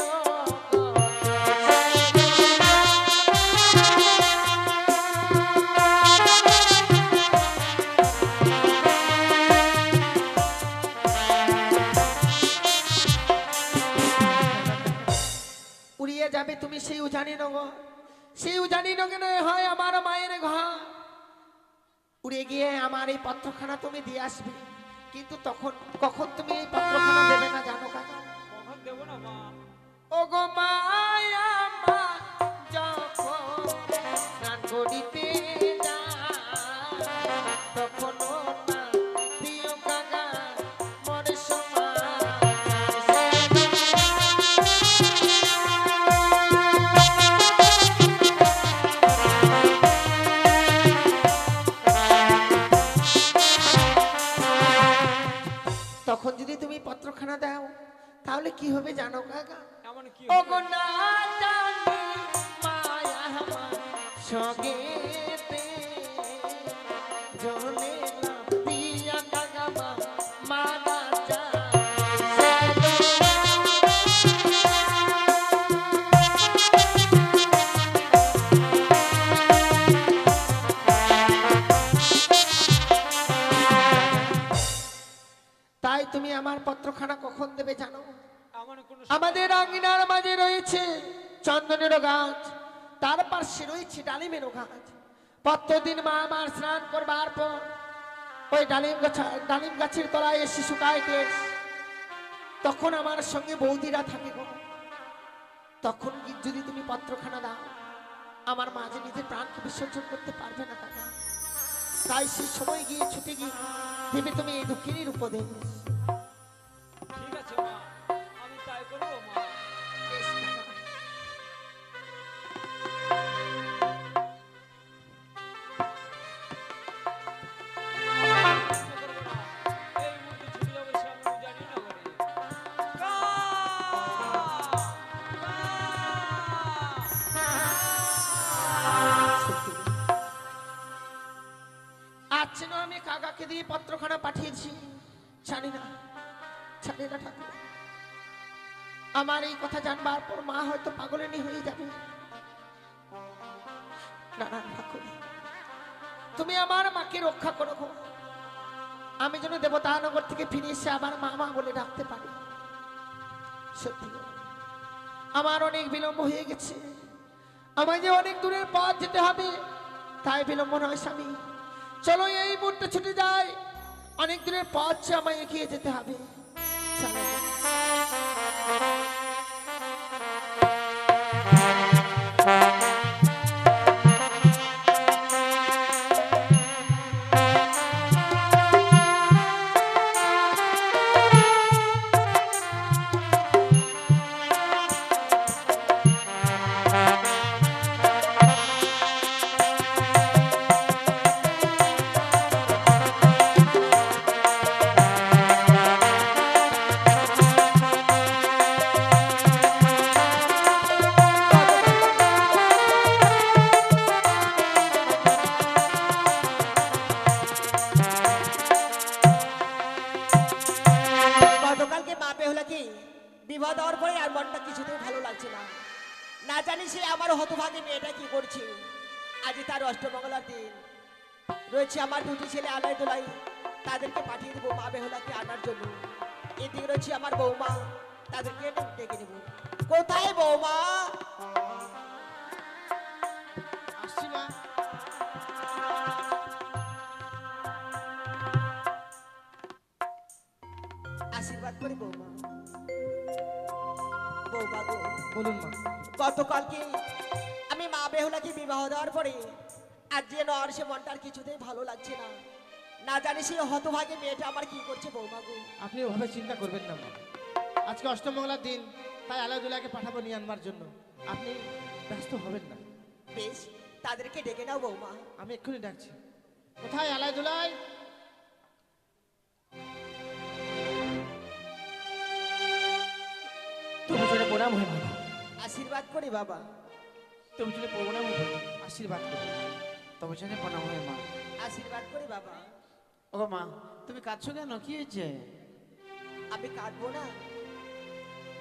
উড়িয়ে যাবে তুমি সেই উজানি নগর, সেই উজানি নগরে হয় আমার মায়ের ঘর। উড়ে গিয়ে আমার এই পত্রখানা তুমি দিয়ে আসবে, কিন্তু তখন কখন তুমি এই পত্রখানা দেবে না জানো কাকা? কখন দেবো না মা? ও গো মায়া মা, যখন স্নান করিতে যায়, তখন না দিও কাকা মোর সময়। তখন যদি তুমি পত্রখানা দাও, তাহলে কি হবে জানো কাকা? এমন কি ও হবে? গো না জানি মায়া আমার সঙ্গেতে, জলে লাফ দিয়া কাকা মা মারা যায়। তাই তুমি আমার পত্রখানা কখন দেবে জানো? এমন কোন আমাদের আঙিনার মাঝে রয়েছে চন্দনেরও গাছ, তার পাশে রয়েছে ডালিমেরও গাছ। প্রত্যেকদিন মা আমার স্নান করবার পর ওই ডালিম গাছের তলায় এসে শুকায় কেশ, তখন আমার সঙ্গে বৌদিরা থাকে গো। তখন যদি তুমি পত্রখানা দাও, আমার মা যে নিজের প্রাণকে বিসর্জন করতে পারবে না কাকা। তাই সেই সময় গিয়ে ছুটে গিয়ে দেবে তুমি এই দুঃখিনীর উপদেশ। ঠিক আছে মা, আমি তাই করবো মা। বেশ কাকা। চিন্তা করবো না, এই মুহূর্তে ছুটে যাবো সে আমি জানি না বলে। কা আজ যেন আমি কাকাকে দিয়ে পত্রখানা পাঠিয়েছি, জানি না ঠাকুর, আমার এই কথা জানবার পর মা হয়তো পাগলেনি হয়ে যাবে। না না ঠাকুর, তুমি আমার মাকে রক্ষা করো গো। আমি যেন দেবতানগর থেকে ফিরে এসে আবার মা মা বলে ডাকতে পারি। সত্যি গো, আমার অনেক বিলম্ব হয়ে গেছে, আমায় যে অনেক দূরের পথ যেতে হবে, তাই বিলম্ব নয় স্বামী। চলো এই মুহূর্তে ছুটে যাই, অনেক দূরের পথ আমায় এগিয়ে যেতে হবে। চলো। দেওয়ার পরে আর মনটা কিছুতেই ভালো লাগছে না। না জানি সে আমার হতভাগী মেয়েটা কি করছে। আজ তার অষ্টমঙ্গলার দিন রয়েছে, আমার দুটি ছেলে আলাই দোলাই, তাদেরকে পাঠিয়ে দেবো মা বেহুলাকে আনার জন্য। এদিকে রয়েছে আমার বৌমা, তাদেরকে ডেকে নেব। কোথায় বৌমা? আসছি মা। আশীর্বাদ করে বৌমা। বৌমা গো, বলুন মা। গতকালকে আমি মা বেহুলাকে বিবাহ দেওয়ার পরে আজ যে নর সে মনটার কিছুতেই ভালো লাগছে না। না জানি সেই হতভাগে মেয়েটা আমার কি করছে বৌমা গো। আপনি ওভাবে চিন্তা করবেন না মা। আজকে অষ্টমঙ্গলার দিন, তাই আলাদুল্লাহকে পাঠাবো নিয়ে আনবার জন্য। আপনি ব্যস্ত হবেন না। বেশ, তাদেরকে ডেকে নাও বৌমা। আমি এক্ষুনি ডাকছি। কোথায় আলাদুল্লাহ? তুমি চলে প্রণাম হয়ে ভালো, আশীর্বাদ করি বাবা। তুমি চলে প্রণাম হয়ে ভালো, আশীর্বাদ করুন। তবে চলে প্রণাম হয়ে মা। আশীর্বাদ করি বাবা। ও মা, তুমি কাঁদছো কেন? কি হয়েছে? আমি কাঁদবো না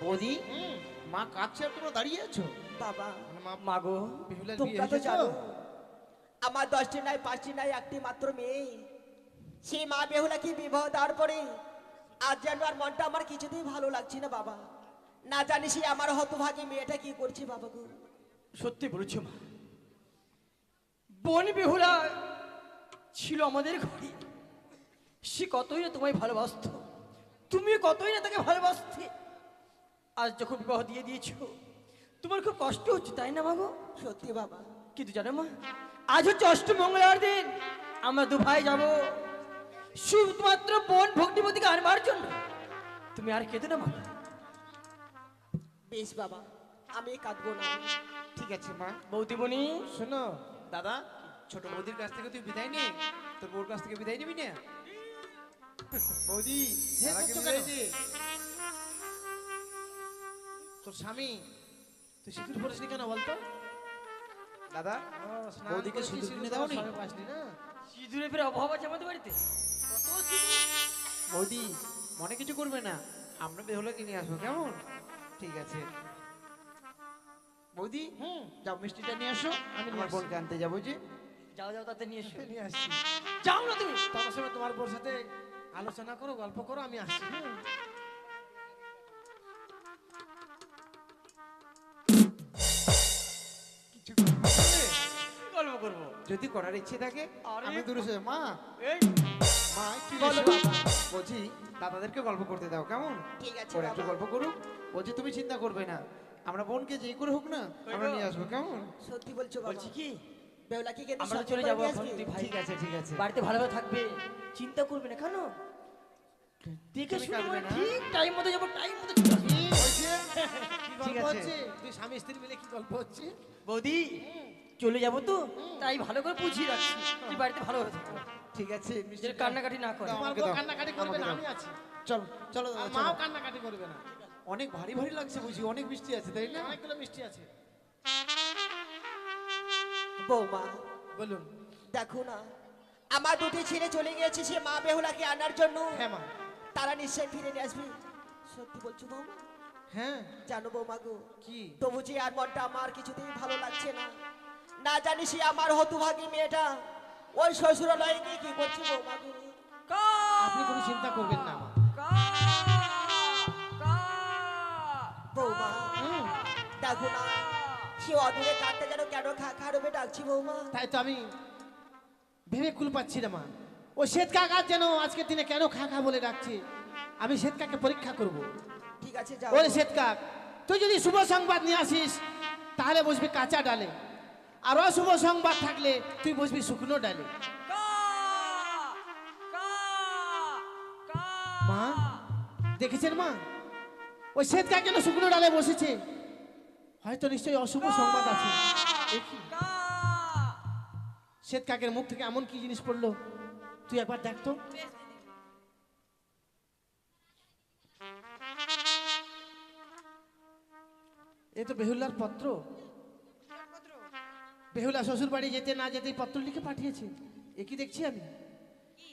বৌদি, মা কাঁদছে আর তোমরা দাঁড়িয়ে আছো? বাবা। মা গো, বিহুলার বিয়ে তোমরা তো হয়েছে জানো তো? আমার 10টি নাই 5টি নাই একটি মাত্র মেয়ে। সেই মা বেহুলাকে বিবাহ দেওয়ার পরে আজ যেন আর মনটা আমার কিছুতেই ভালো লাগছে না বাবা। না জানি সে আমার হতভাগী মেয়েটা কি করছে বাবা গো। সত্যি বলেছো মা। বোন বেহুলা ছিল আমাদের ঘরে, সে কতই না তোমায় ভালোবাসতো, তুমি কতই না তাকে ভালোবাসতে। আজ যখন বিবাহ দিয়ে দিয়েছো, তোমার খুব কষ্ট হচ্ছে তাই না মা গো? সত্যি বাবা। কিন্তু জানো মা, আজ হচ্ছে অষ্টমঙ্গলার দিন, আমরা দু ভাই যাবো শুধুমাত্র বোন ভক্তিপতিকে আনবার জন্য। তুমি আর কেঁদো না মা। বেশ বাবা, আমি কাঁদবো না। ঠিক আছে মা। বৌদিমণি, শোনো দাদা, ছোট বৌদির কাছ থেকে তুই বিদায় নে, তোর বউর কাছ থেকে বিদায় নিবি না? বৌদি, হে দাদাকে করছো বিদায় কেন? দে। তোর স্বামী, তুই সিঁদুর পরিসনি কেন বলতো? দাদা, ও, স্নান বৌদিকে করেছিস, সিঁদুর কিনে সিঁদুর দাওনি? স্বামী পাসনি না? সিঁদুরে ফের অভাব আছে আমাদের বাড়িতে। বৌদি মনে কিছু করবে না, আমরা বেহুলাকে নিয়ে আসবো, কেমন? ঠিক আছে বৌদি, যাও মিষ্টিটা নিয়ে আসো, আমি নিয়ে আমার আসছি। বোনকে আনতে যাবো যে। যাও যাও, তাতে নিয়ে এসো। নিয়ে আসছি। যাও না তুমি। তোমার সঙ্গে তোমার বোর সাথে আলোচনা করো, গল্প করো, আমি আসছি। কিছু করবে? কি গল্প করবো? যদি করার ইচ্ছে থাকে আরে আমি দূরে সরে মা, এই মা একটু বলো এসো। বাবা। বলছি দাদাদেরকে গল্প করতে দাও, কেমন? ঠিক আছে ওরা একটু বাবা। গল্প করুক। বলছি তুমি চিন্তা করবে না, আমরা বোনকে যেই করে হোক না আমরা নিয়ে আসবো, কেমন? সত্যি বলছো বাবা? বলছি কি, বেহুলাকে কেন আমরা সঙ্গে চলে করে যাবো নিয়ে এখন, আসবি? তুই ভাই ঠিক আছে ঠিক আছে। বাড়িতে ভালোভাবে থাকবে, চিন্তা করবে না কেন? দেখে তুমি শুনে কাঁদবে আমরা না? ঠিক টাইম মতো যাবো, টাইম মতো চলে আসবো। কি হয়েছে? কি ঠিক গল্প আছে। হচ্ছে? তুই স্বামী স্ত্রী মিলে কি গল্প হচ্ছে? বৌদি, চলে যাবো তো, তাই ভালো করে বুঝিয়ে রাখছি তুই বাড়িতে ভালোভাবে থাকবে, ঠিক আছে যেন মিষ্টিটা- কান্নাকাটি না করে। দাও, তোমার আমাকে বউ দাও। কান্নাকাটি করবে না, আমাকে আমি দাও। আছি। চলো চলো আর চলো। মাও কান্নাকাটি করবে না। অনেক ভারী ভারী লাগছে, বুঝি অনেক মিষ্টি আছে তাই না? অনেকগুলো মিষ্টি আছে। বৌমা, বলুন। দেখো না, আমার দুটি ছেলে চলে গিয়েছে সে মা বেহুলাকে আনার জন্য। হ্যাঁ মা। তারা নিশ্চয়ই ফিরে নিয়ে আসবে। সত্যি বলছো বৌমা? হ্যাঁ। জানো বৌমা গো, কি? তবু যে আর মনটা আমার কিছুতেই ভালো লাগছে না। না জানি সে আমার হতভাগী মেয়েটা ওই শ্বশুরালয়ে গিয়ে কি করছে বৌমা গো। আপনি কোনো চিন্তা করবেন না মা। বৌমা, দেখো না, সে অদূরে কাঠটা যেন কেন খা খা রবে ডাকছি বৌমা। তাই তো আমি ভেবে কুল পাচ্ছি না মা। ও শ্বেত কাকা যেন আজকের দিনে কেন খা খা বলে ডাকছে। আমি শ্বেত কাকে পরীক্ষা করব। ঠিক আছে যাও। ওরে শ্বেত কাক, তুই যদি শুভ সংবাদ নিয়ে আসিস তাহলে বসবি কাঁচা ডালে, আর অশুভ সংবাদ থাকলে তুই বসবি শুকনো ডালে। মা, দেখেছেন মা, ওই শ্বেত কাক যেন শুকনো ডালে বসেছে, হয়তো নিশ্চয়ই অশুভ সংবাদ আছে। দেখি শ্বেত কাকের মুখ থেকে এমন কি জিনিস পড়লো, তুই একবার দেখ তো। এ তো বেহুলার পত্র। বেহুলা শ্বশুর বাড়ি যেতে না যেতেই পত্র লিখে পাঠিয়েছে। এ কি দেখছি আমি?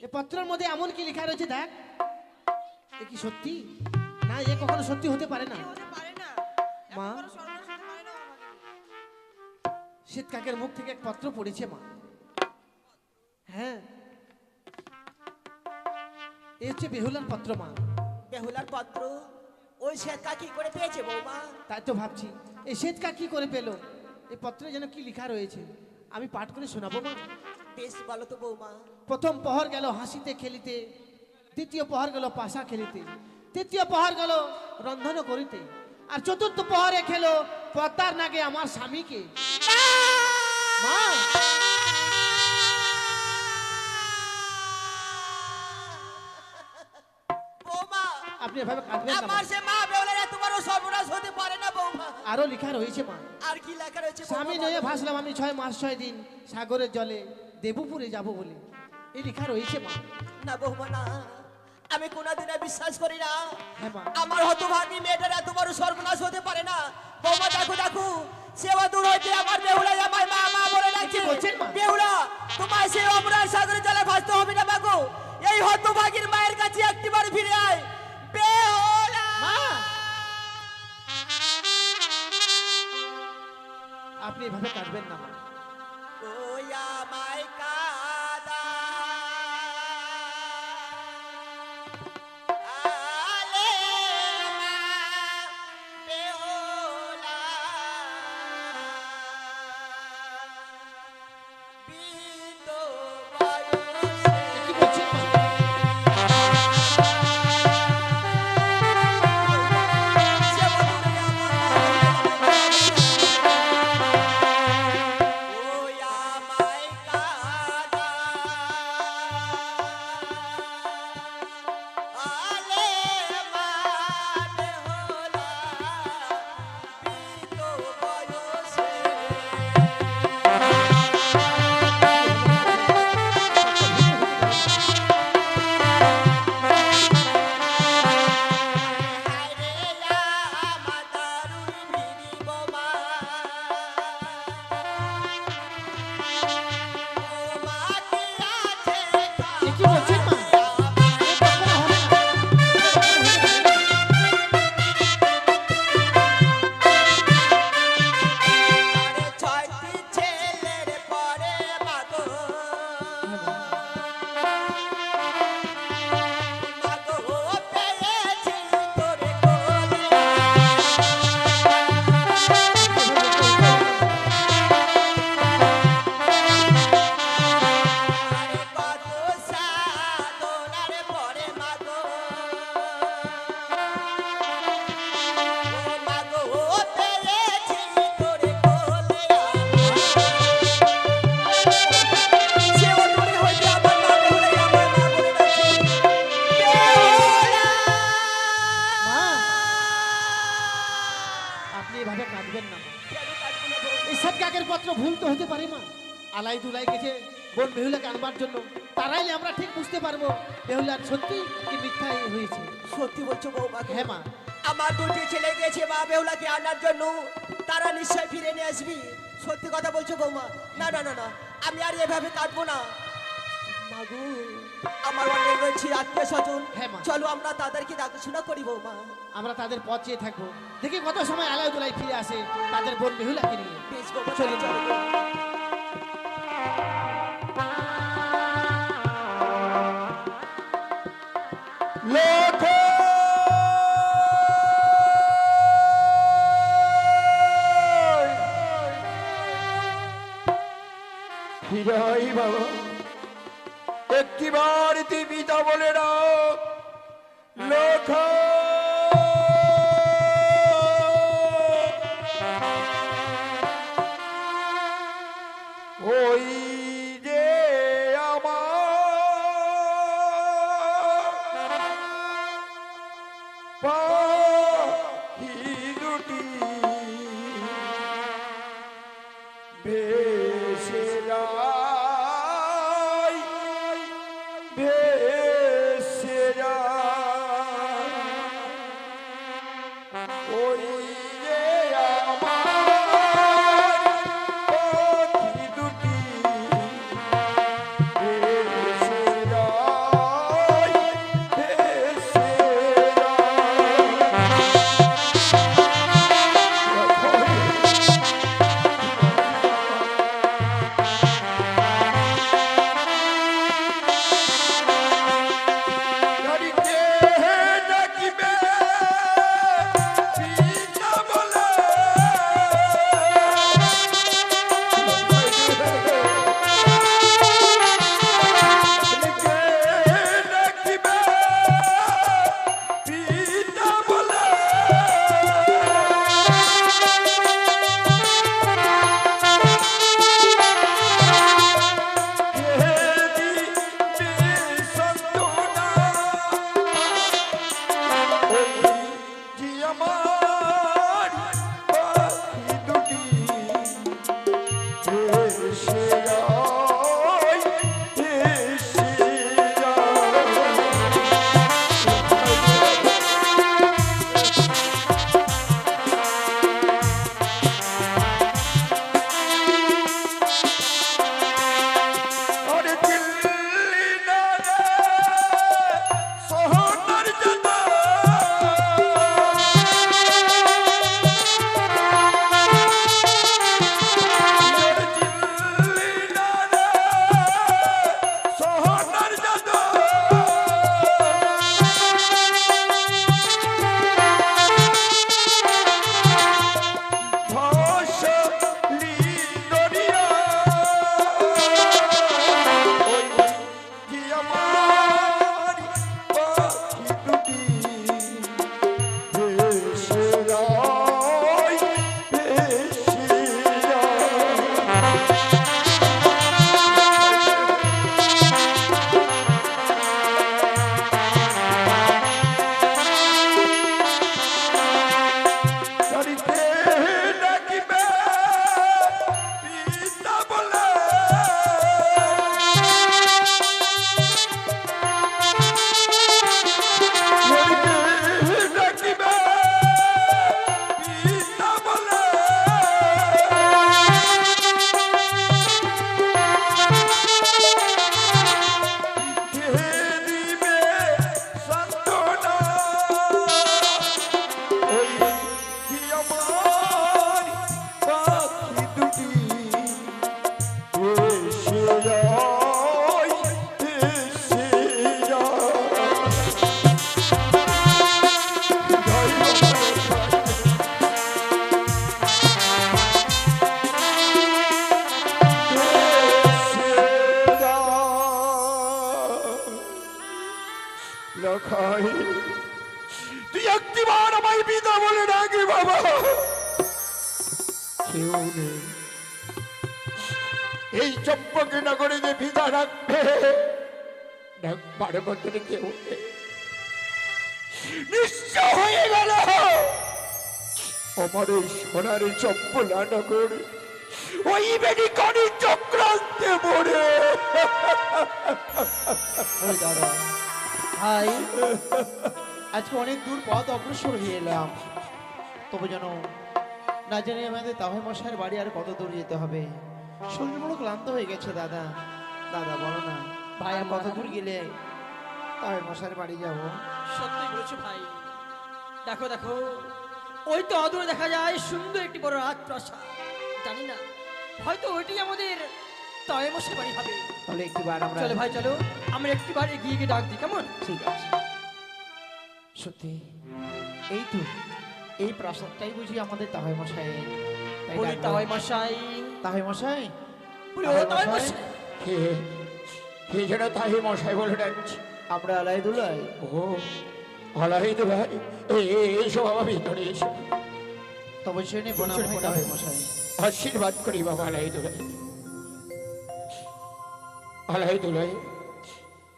এ পত্রের মধ্যে এমন কি লেখা রয়েছে দেখ। এ কি সত্যি? না এ কখনো সত্যি হতে পারে না। হতে পারে না। মা। এত বড় সর্বনাশ হতে পারে না আমাকে। শ্বেত কাকের মুখ থেকে এক পত্র পড়েছে মা। হ্যাঁ, এ হচ্ছে বেহুলার পত্র মা। বেহুলার পত্র ওই শ্বেতকা কি করে পেয়েছে বৌমা? তাই তো ভাবছি এই শ্বেতকা কি করে পেলো। এই পত্রে যেন কি লেখা রয়েছে, আমি পাঠ করে শোনাবো মা। বেশ বলো তো বৌমা। প্রথম প্রহর গেল হাসিতে খেলিতে, দ্বিতীয় প্রহর গেল পাশা খেলিতে, তৃতীয় প্রহর গেল রন্ধন করিতে, আর চতুর্থ প্রহরে খেলো পদ্মার নাগে আমার স্বামীকে। মা, বৌমা আপনি এভাবে কাঁদবেন না মা। আমার সে মা বেহুলার এত বড় সর্বনাশ হতে পারে না বৌমা। আরো লেখা রয়েছে মা। আর কি লেখা রয়েছে বৌমা? স্বামী নয়ে ভাসলাম আমি 6 মাস 6 দিন সাগরের জলে দেবপুরে যাব বলে, এই লেখা রয়েছে মা। না বৌমা না, আমি কোনোদিনও বিশ্বাস করি না হ্যাঁ মা। আমার হতভাগী মেয়েটার এত বড় সর্বনাশ হতে পারে না। বৌমা দেখো দেখো, সেবা দূর হইতে আমার বেহুলা আমার মা মা বলে ডাকছে। কি বলছেন মা? বেহুলা তোমার সেই অমরার সাগরে জলে ভাসতে হবে না মাগো, এই হতভাগীর মায়ের কাছে একটিবার ফিরে আয় বেহুলা। মা, আপনি এভাবে কাঁদবেন না মা। ওই আমায় কাদা আলে মা বেহুলা বিতো বয়সে। কি বলছেন মা? কি বলছেন মা? ছয়টি ছেলের পরে মাগো মাগো পেয়েছি তোরে কোলে। আরে কত সাধনার পরে মাগো ও মাগো পেয়েছি তোরে কোলে। সেও দূরে হইতে আমার মা বেহুলাই আমার মা বলে ডাকছে বেহুলা। মা, আপনি এভাবে কাঁদবেন না মা। কেন কাঁদবো না বৌমা? এই শ্বেত কাকের পত্র ভুল তো হতে পারে মা। আলাই দুলাই গেছে বোন বেহুলাকে আনবার জন্য, তারাইলে আমরা ঠিক বুঝতে পারবো বেহুলার সত্যি কি মিথ্যা হয়েছে। সত্যি বলছো বৌমা? হ্যাঁ মা। আমার দুটি ছেলে গেছে মা বেহুলাকে আনার জন্য, তারা নিশ্চয় ফিরে নিয়ে আসবি। সত্যি কথা বলছো বৌমা? না না না না, আমি আর এভাবে কাটবো না মাগু। আমার অনেক রয়েছে আত্মীয় স্বজন, হ্যাঁ মা। চলো আমরা তাদেরকে দেখাশোনা করি বৌমা। আমরা তাদের পথ চেয়ে থাকবো, দেখি কত সময় আলাই দুলাই ফিরে আসে তাদের বোন বেহুলাকে নিয়ে। বেশ বৌমা, চলুন। চলো চলো। লোক হিরাই বাবা, একটিবার তুই পিতা বলে ডাক লোক। ওই যে আমার পাখি দুটি ভেসে যায় ভেসে যায়। ওই যে আমার পাখি দুটি ভেসে যায় ভেসে যায়। লখাই, তুই একটিবার আমায় পিতা বলে ডাকি বাবা। কেউ নেই এই চম্পকে নগরে যে পিতা রাখবে, ডাকবার মতন কেউ নেই। নিশ্চয় হয়ে গেল আমার এই সোনার চম্পলা নগর ওই বেডিকনি চক্রান্তে পড়ে। ওই দাদা ভাই, আজকে অনেক দূর পথ অগ্রসর হয়ে এলাম, তবে যেন না জানি আমাদের তাহে মশাইয়ের বাড়ি আর কত দূর যেতে হবে। শরীর বড় ক্লান্ত হয়ে গেছে দাদা। দাদা বলো না ভাই, আর কত দূর গেলে তাহে মশাইয়ের বাড়ি যাবো? সত্যি বলেছো ভাই। দেখো দেখো, ওই তো অদূরে দেখা যায় সুন্দর একটি বড় রাজপ্রাসাদ। জানি না, হয়তো ওইটাই আমাদের তায়েমশের বাড়ি হবে। তাহলে একটিবার আমরা চলো ভাই চলো, আমরা একটিবার এগিয়ে গিয়ে ডাক দিই, কেমন? ঠিক আছে। সত্যি এই তো এই প্রাসাদটাই বুঝি আমাদের তাহে মশাই। বলি তাই মশাই, তাহে মশাই, বলি ও তাই মশাই। কে কে যেন তাই মশাই বলে ডাকছি। আমরা আলাই দুলাই। ও আলাই তো ভাই, এইসব বাবা ভিতরে এসে তবে সে নিয়ে প্রণাম হয় তাহে মশাই। আশীর্বাদ করি বাবা। আলাই দুলাই, আলাই দুলাই,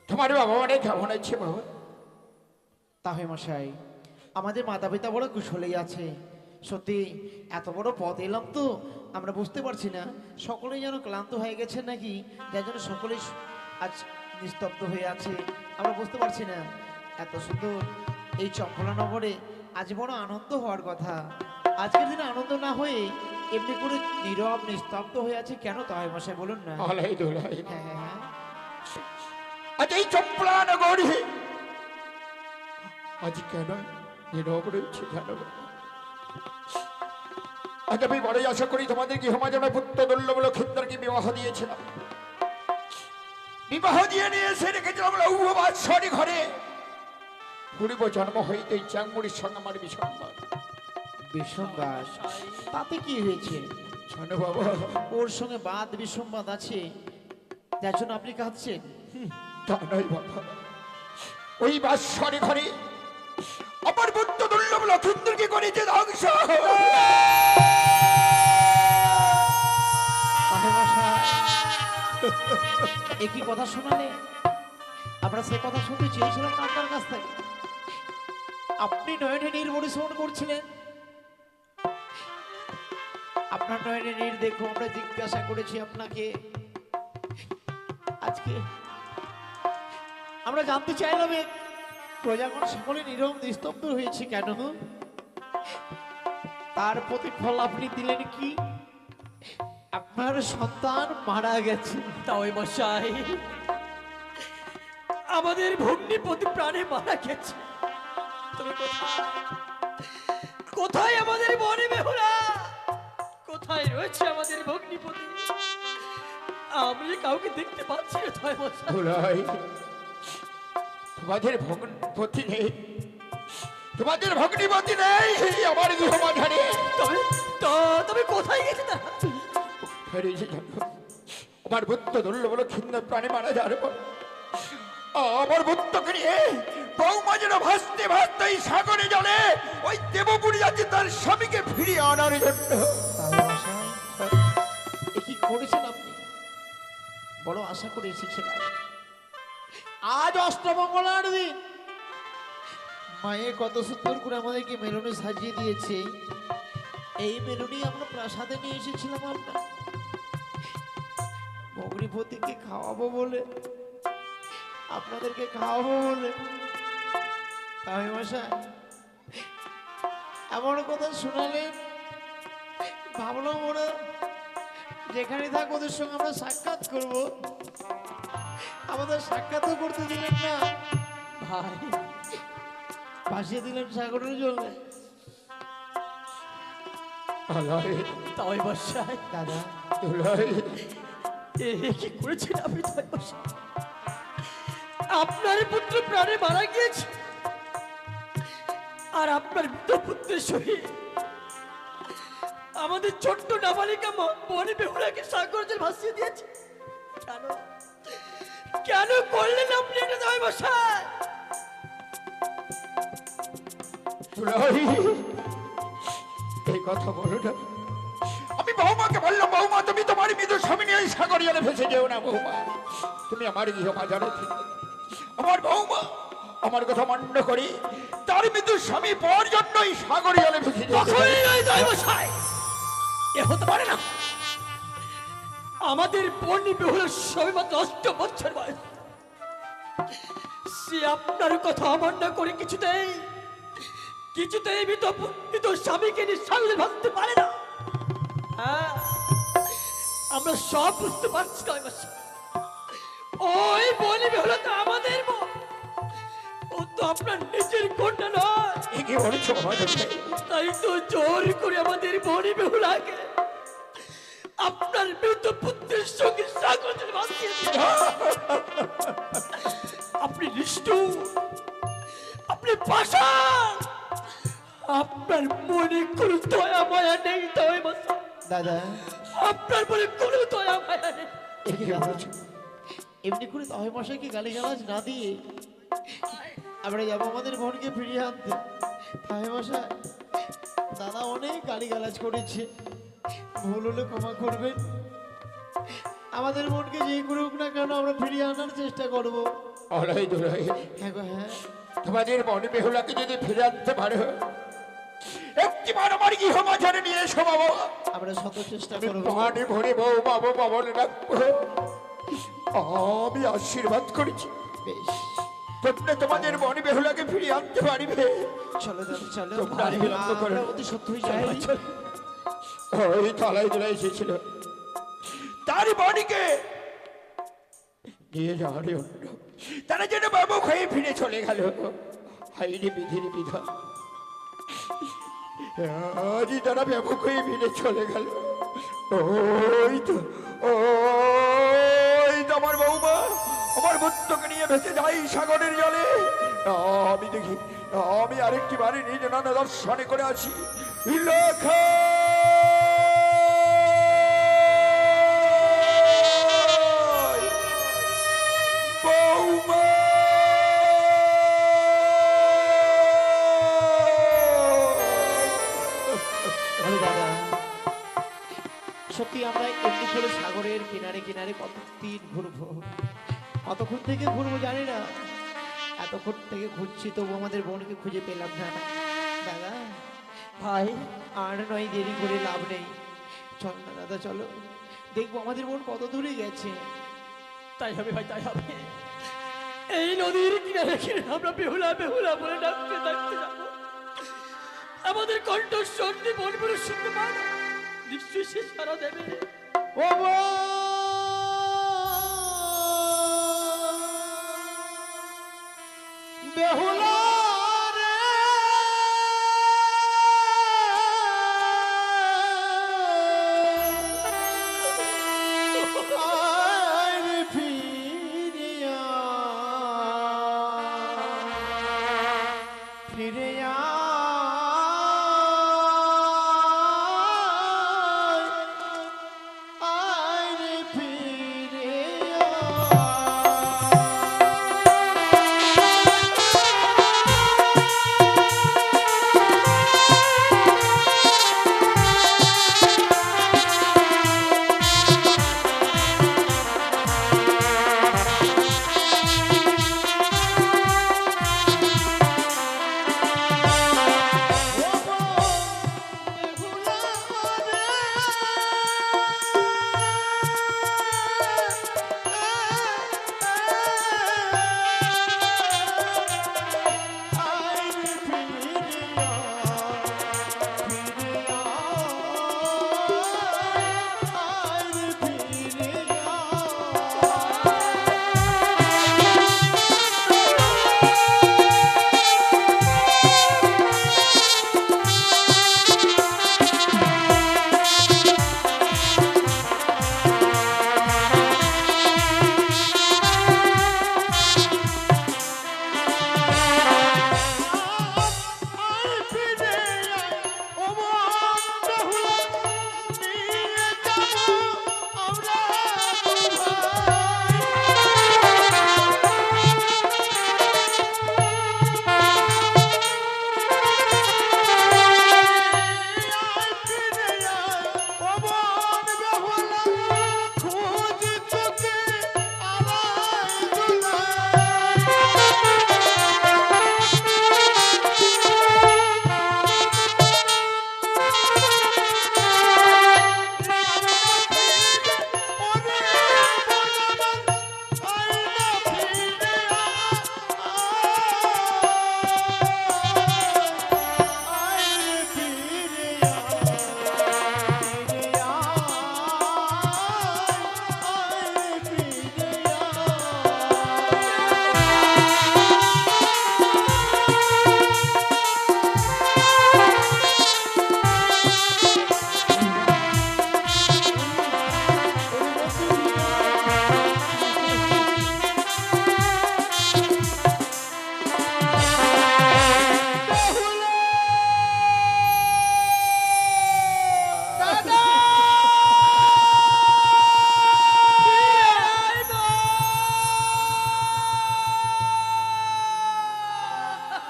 তোমার বাবা মানে কেমন আছে বাবা? তাহে মশাই, আমাদের মাতা পিতা বড় কুশলেই আছে। সত্যি এত বড় পথ এলাম তো আমরা বুঝতে পারছি না, সকলেই যেন ক্লান্ত হয়ে গেছে নাকি, যার জন্য সকলেই আজ নিস্তব্ধ হয়ে আছে। আমরা বুঝতে পারছি না। এত সুন্দর এই চম্পলা নগরে আজ বড় আনন্দ হওয়ার কথা, আজকের দিনে আনন্দ না হয়ে এমনি করে নীরব নিস্তব্ধ হয়ে আছে কেন তাহে মশাই বলুন না? আলাই দুলাই, হ্যাঁ হ্যাঁ হ্যাঁ, আজ এই চম্পলা নগরী আজ কেন নীরব রয়েছে জানো? আজ আমি বড়ই আশা করি তোমাদের গৃহমাজনে পুত্র দুর্লভ লক্ষিন্দরকে বিবাহ দিয়েছিলাম। বিবাহ দিয়ে নিয়ে এসে রেখেছিলাম লৌহবাৎসরি ঘরে। পূর্ব জন্ম হইতে চাংমুড়ির সঙ্গে আমার বিসম্বাদ। বিসম্বাদ? তাতে কি হয়েছে? জানো বাবা, ওর সঙ্গে বাদ বিসম্বাদ আছে যার জন্য আপনি কাঁদছেন? তা নয় বাবা, ওই বাৎসরি ঘরে আমার পুত্র দুর্লভ লক্ষিন্দরকে করেছে ধ্বংস। একই কথা শোনালে? আমরা সে কথা শুনতে চেয়েছিলাম না আপনার কাছ থেকে। আপনি নয়নে নীর পরিশ্রমণ করছিলেন, আপনার নয়নে নীর দেখো আমরা জিজ্ঞাসা করেছি আপনাকে। আজকে আমরা জানতে চাইলাম প্রজাগণ সকলে নীরব নিস্তব্ধ হয়েছে কেন? তার প্রতিফল আপনি দিলেন কি? আপনার সন্তান মারা গেছে। তাই মশাই, আমাদের ভগ্নিপতি প্রাণে মারা গেছে। তুমি কোথায়? কোথায় আমাদের বনে বেহুলা? কোথায় রয়েছে আমাদের ভগ্নিপতি? আমি কাউকে দেখতে পাচ্ছি না তাই মশাই। দুলাই, তোমাদের ভগ্নিপতি নেই, তোমাদের ভগ্নিপতি নেই আমার গৃহমাঝারে। তবে কোথায় গেছে তারা? আমার বুদ্ধ দুর্লভ লক্ষিন্দর প্রাণে মারা যাওয়ার পর আমার বুদ্ধকে নিয়ে বৌমা যেন ভাসতে ভাসতে এই সাগরে জলে ওই দেবপুরী যাচ্ছে তার স্বামীকে ফিরিয়ে আনার জন্য। কি করেছেন আপনি? বড় আশা করে এসেছিলাম। আজ অষ্টমঙ্গলার দিন, মায়ে কত সুন্দর করে আমাদেরকে মেলনে সাজিয়ে দিয়েছে। এই মেলনে আমরা প্রাসাদে নিয়ে এসেছিলাম আমরা ভগ্নিপতিকে খাওয়াবো বলে, আপনাদেরকে খাওয়াবো বলে। তাই মশাই এমন কথা শোনালেন, ভাবলাম ওরা যেখানে থাক ওদের সঙ্গে আমরা সাক্ষাৎ করব, আমাদের সাক্ষাৎও করতে দিলেন না ভাই, ভাসিয়ে দিলেন সাগরের জলে। তাই মশাই, দাদা দুলাই, কি করেছেন আপনি তাই মশাই? আপনার পুত্র প্রাণে মারা গিয়েছে, আর আপনার মৃত পুত্রের সহিত আমাদের ছোট্ট নাবালিকা বনে বেহুলাকে সাগর জল ভাসিয়ে দিয়েছে। কেন কেন করলেন আপনি এটা তাই মশাই? দুলাভাই, এই কথা বলো না। আমি বৌমাকে বললাম, বৌমা তুমি তোমার মৃত স্বামী নিয়ে সাগরিয়ালে ভেসে যেও না বৌমা। তুমি আমার গৃহ বাজারে থেকে আমার বৌমা আমার কথা মান্য করি তার মৃত স্বামী পাওয়ার জন্যই সাগরিয়ালে ভেসে কখনোই নয় দৈবশাই, এ হতে পারে না। আমাদের বন্যী বেহুলার সবেমাত্র 8 বছর বয়স, সে আপনার কথা অমান্য করে কিছুতেই মৃত স্বামীকে নিয়ে সামনে ভাবতে পারে না। হ্যাঁ, আমরা সব বুঝতে পারছি দৈবশাই। ওই বন্যী বেহুলা তো আমাদের বোন, ও তো আপনার নিজের কন্যা নয়। কি বলেছো তাই তো জোর করে আমাদের বনি বেহুলাকে আপনার মৃত পুত্রের সঙ্গে স্বাগত বাঁচিয়েছেন। আপনি নিষ্ঠুর, আপনি পাষাণ, আপনার মনে কোনো দয়া মায়া নেই। দাদা আপনার মনে কোনো দয়া মায়া নেই। এমনি করে তহে মশাইকে গালিগালাজ না দিয়ে আমরা যাবো আমাদের বোনকে ফিরিয়ে আনতে। তহে মশাই, দাদা অনেক গালিগালাজ করেছে, ভুল হলে ক্ষমা করবেন। আমাদের বোনকে যেই করুক না কেন আমরা ফিরিয়ে আনার চেষ্টা করবো। অলয় দুলয়, হ্যাঁ গো হ্যাঁ, তোমাদের বন বেহুলাকে যদি ফিরে আনতে পারো একটিবার আমার গৃহ বাজারে নিয়ে এসো বাবা। আমরা শত চেষ্টা আমি করবো। পানি ভরে বউ বাবু বাবন রাখবো। আমি আশীর্বাদ করেছি বেশ, তোমরা তোমাদের বন বেহুলাকে ফিরিয়ে আনতে পারিবে। চলো দাদা চলো, তোমরা আর বিলম্ব করো না। আমরা অতি সত্যই চাই। ওই তলায় তলায় এসেছিল তার বনিকে নিয়ে যাওয়ার জন্য, তারা যেন বাবু হয়ে ফিরে চলে গেল। হাইরে বিধির বিধান, আজই তারা ব্যাপক হয়ে ফিরে চলে গেল। ওই তো আমার বৌমা আমার পুত্রকে নিয়ে ভেসে যাই সাগরের জলে। আমি দেখি, আমি আরেকটি বাড়ি নিজ নানা দর্শনে করে আসি। লেখা বৌমা আরে দাদা, সত্যি আমরা এমনি করে সাগরের কিনারে কিনারে কতদিন ঘুরবো, কতক্ষণ থেকে ঘুরবো জানি না। এতক্ষণ থেকে ঘুরছি তবু আমাদের বোনকে খুঁজে পেলাম না। দাদা ভাই, আর নয় দেরি করে লাভ নেই, চল না দাদা চলো, দেখবো আমাদের বোন কত দূরে গেছে। তাই হবে ভাই, তাই হবে। এই নদীর কিনারে কিনারে আমরা বেহুলা বেহুলা বলে ডাকতে ডাকতে যাবো। আমাদের কণ্ঠস্বর দিয়ে বল বলে শুনতে পায় না, নিশ্চয়ই সে সারা দেবে। ও বেহুলা রে, আয় ফিরে ফিরে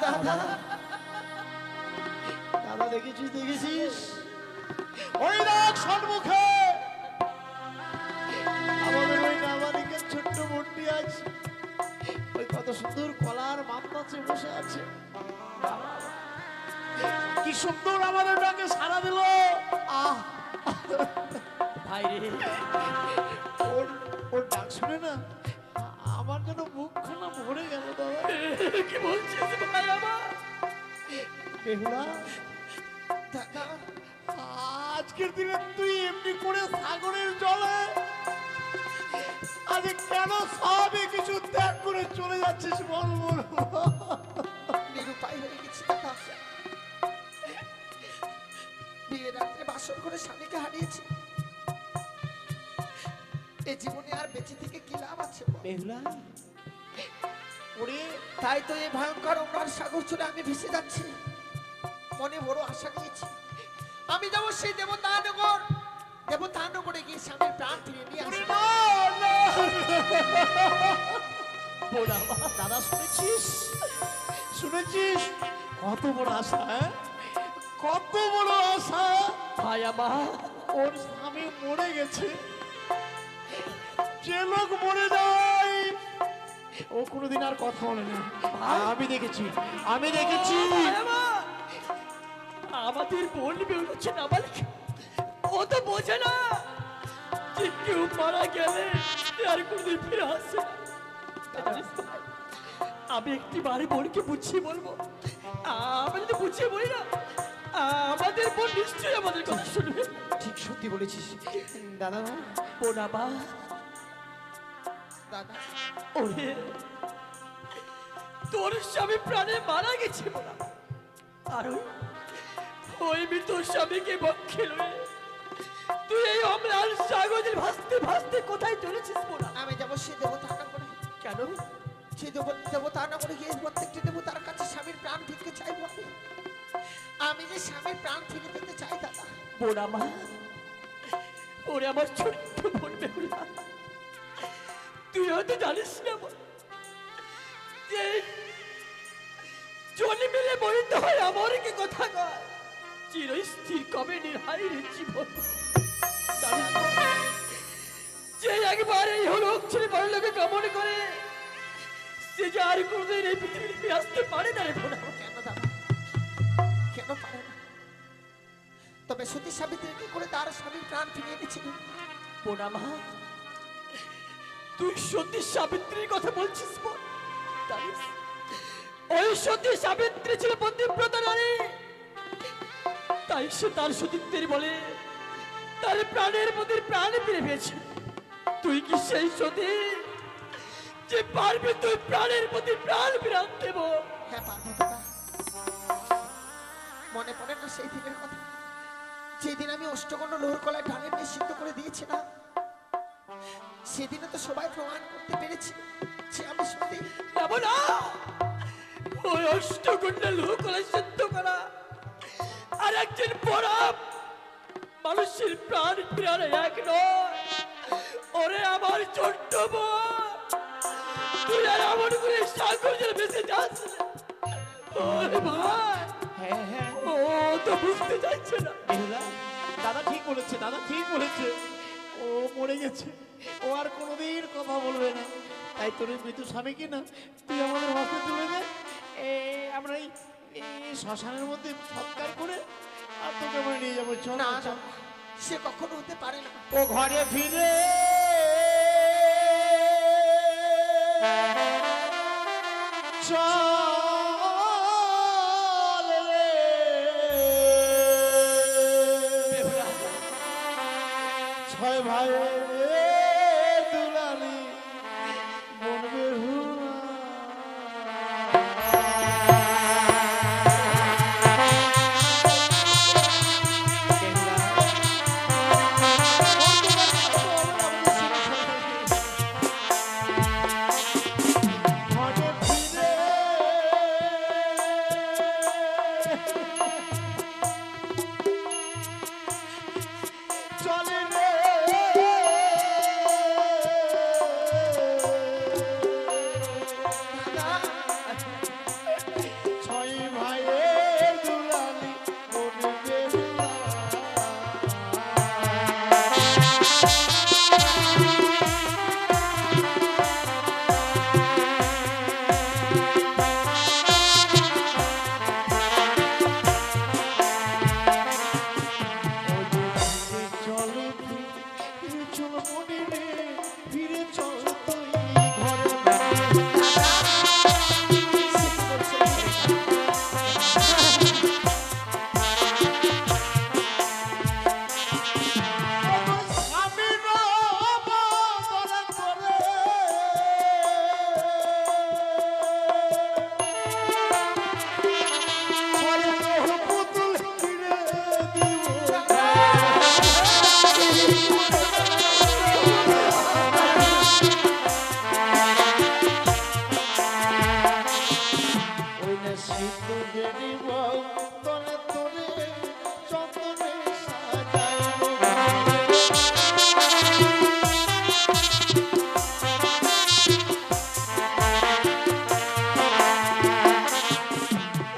দাদা দাদা দেখেছিস দেখেছিস ওই দেখ সম্মুখে আমাদের ওই নাবালিকের ছোট্ট বোনটি আছে ওই কত সুন্দর কলার মামলাতে বসে আছে কি সুন্দর আমাদের ডাকে সাড়া দিল আহ ভাই রে ওর ওর ডাক শুনে না আমার যেন মুখ খোলা ভরে গেল দাদা কি বলছিস ভাই আমার বেহুলা দাদা আজকের দিনে তুই এমনি করে সাগরের জলে আজ কেন সবই কিছু ত্যাগ করে চলে যাচ্ছিস বল বল নিরুপায় হয়ে গেছি দাদা বিয়ের রাত্রে বাসর করে স্বামীকে হারিয়েছি এই জীবনে আর বেঁচে থেকে কি লাভ আছে বল? বেহুলা ওরে তাই তো এই ভয়ঙ্কর অমরার সাগর চলে আমি ভেসে যাচ্ছি মনে বড় আশা নিয়েছি আমি যাবো সেই দেবতানগরে গিয়ে স্বামীর প্রাণ ফিরিয়ে নিয়ে আসবো বোনা দাদা শুনেছিস শুনেছিস কত বড় আশা হ্যাঁ? কত বড় আশা ভাই আমার ওর স্বামী মরে গেছে যে লোক মরে যায় ও কোনোদিন আর কথা বলে না আমি দেখেছি ভাই আমার, আমাদের বোন বেরোচ্ছে না বালিক ও তো বোঝে না যে কেউ মারা গেলে আর কোনদিন ফিরে আসে না। জানিস ভাই, আমি একটি বাড়ি বোনকে বুঝিয়ে বলবো আমি যদি বুঝিয়ে বলি না আমাদের বোন নিশ্চয়ই আমাদের কথা শুনবে। ঠিক সত্যি বলেছিস দাদা বোন আমার দাদা ওরে তোর স্বামী প্রাণে মারা গেছে বোনা আর ওই মৃত স্বামীকে বক্ষে লয়ে তুই এই অম্লান সাগরে ভাসতে ভাসতে কোথায় চলেছিস বোনা? আমি যাবো সেই দেবতানগরে কেন সেই দেবতানগরে গিয়ে প্রত্যেকটি দেবতার কাছে স্বামীর প্রাণ ফিরতে চাইবো আমি যে স্বামীর প্রাণ ফিরে পেতে চাই দাদা বোনা মা ওরে আমার ছোট্ট বোন বেহুলা তুই হয়তো জানিস না বোন, যে জনি মিলে মরিতে হয় আমার কি কথা কয় চিরস্থির কবে নির্হাই রে জীবন। জানিস না, যে একবার এই হলোক ছেড়ে পরলোকে গমন করে সে যে আর কোনোদিন এই পৃথিবীতে ফিরে আসতে পারে না রে বোনা। কেন দাদা কেন পারে না তবে সতী সাবিত্রী কি করে তার স্বামীর প্রাণ ফিরিয়ে দিয়েছিল বোনা মা তুই সতী সাবিত্রীর কথা বলছিস বোন? জানিস, ওই সতী সাবিত্রী ছিল পতিব্রতা নারী, তাই সে তার সতীত্বের বলে তার প্রাণের প্রতি প্রাণ ফিরে পেয়েছে। তুই কি সেই সতী যে পারবি তুই প্রাণের প্রতি প্রাণ ফিরান দেব? হ্যাঁ পারবো দাদা মনে পড়ে না সেই দিনের কথা যেদিন আমি অষ্টকণ্ড লোহর কলায় ঢালে নিয়ে সিদ্ধ করে দিয়েছিলাম সেদিনে তো সবাই প্রমাণ করতে পেরেছি যে আমি সত্যি যাবো না ওই অষ্টকুণ্ডে লোকলা সিদ্ধ করা আর একজন পরাপ মানুষের প্রাণ ফিরানো এক নয়। ওরে আমার ছোট্ট বোন তুই আর এমন করে সাগর জলে ভেসে যাস ওরে ভাই হ্যাঁ হ্যাঁ ও তো বুঝতে চাইছে না। বেহুলা দাদা ঠিক বলেছে দাদা ঠিক বলেছে ও মরে গেছে ও আর কোনোদিন কথা বলবে না তাই তোর এই মৃত্যু স্বামীকে না তুই আমাদের হাতে তুলে দে আমরা এই শ্মশানের মধ্যে সৎকার করে আর তোকে আমরা নিয়ে যাবো চল না চল। না সে কখনো হতে পারে না ও ঘরে ফিরে চল রে ছয় ভাই দুলালি মন বেহুলা ঘরে ফিরে চলে রে সিঁদুরের বউ তলে তলে চন্দনে সাজাইব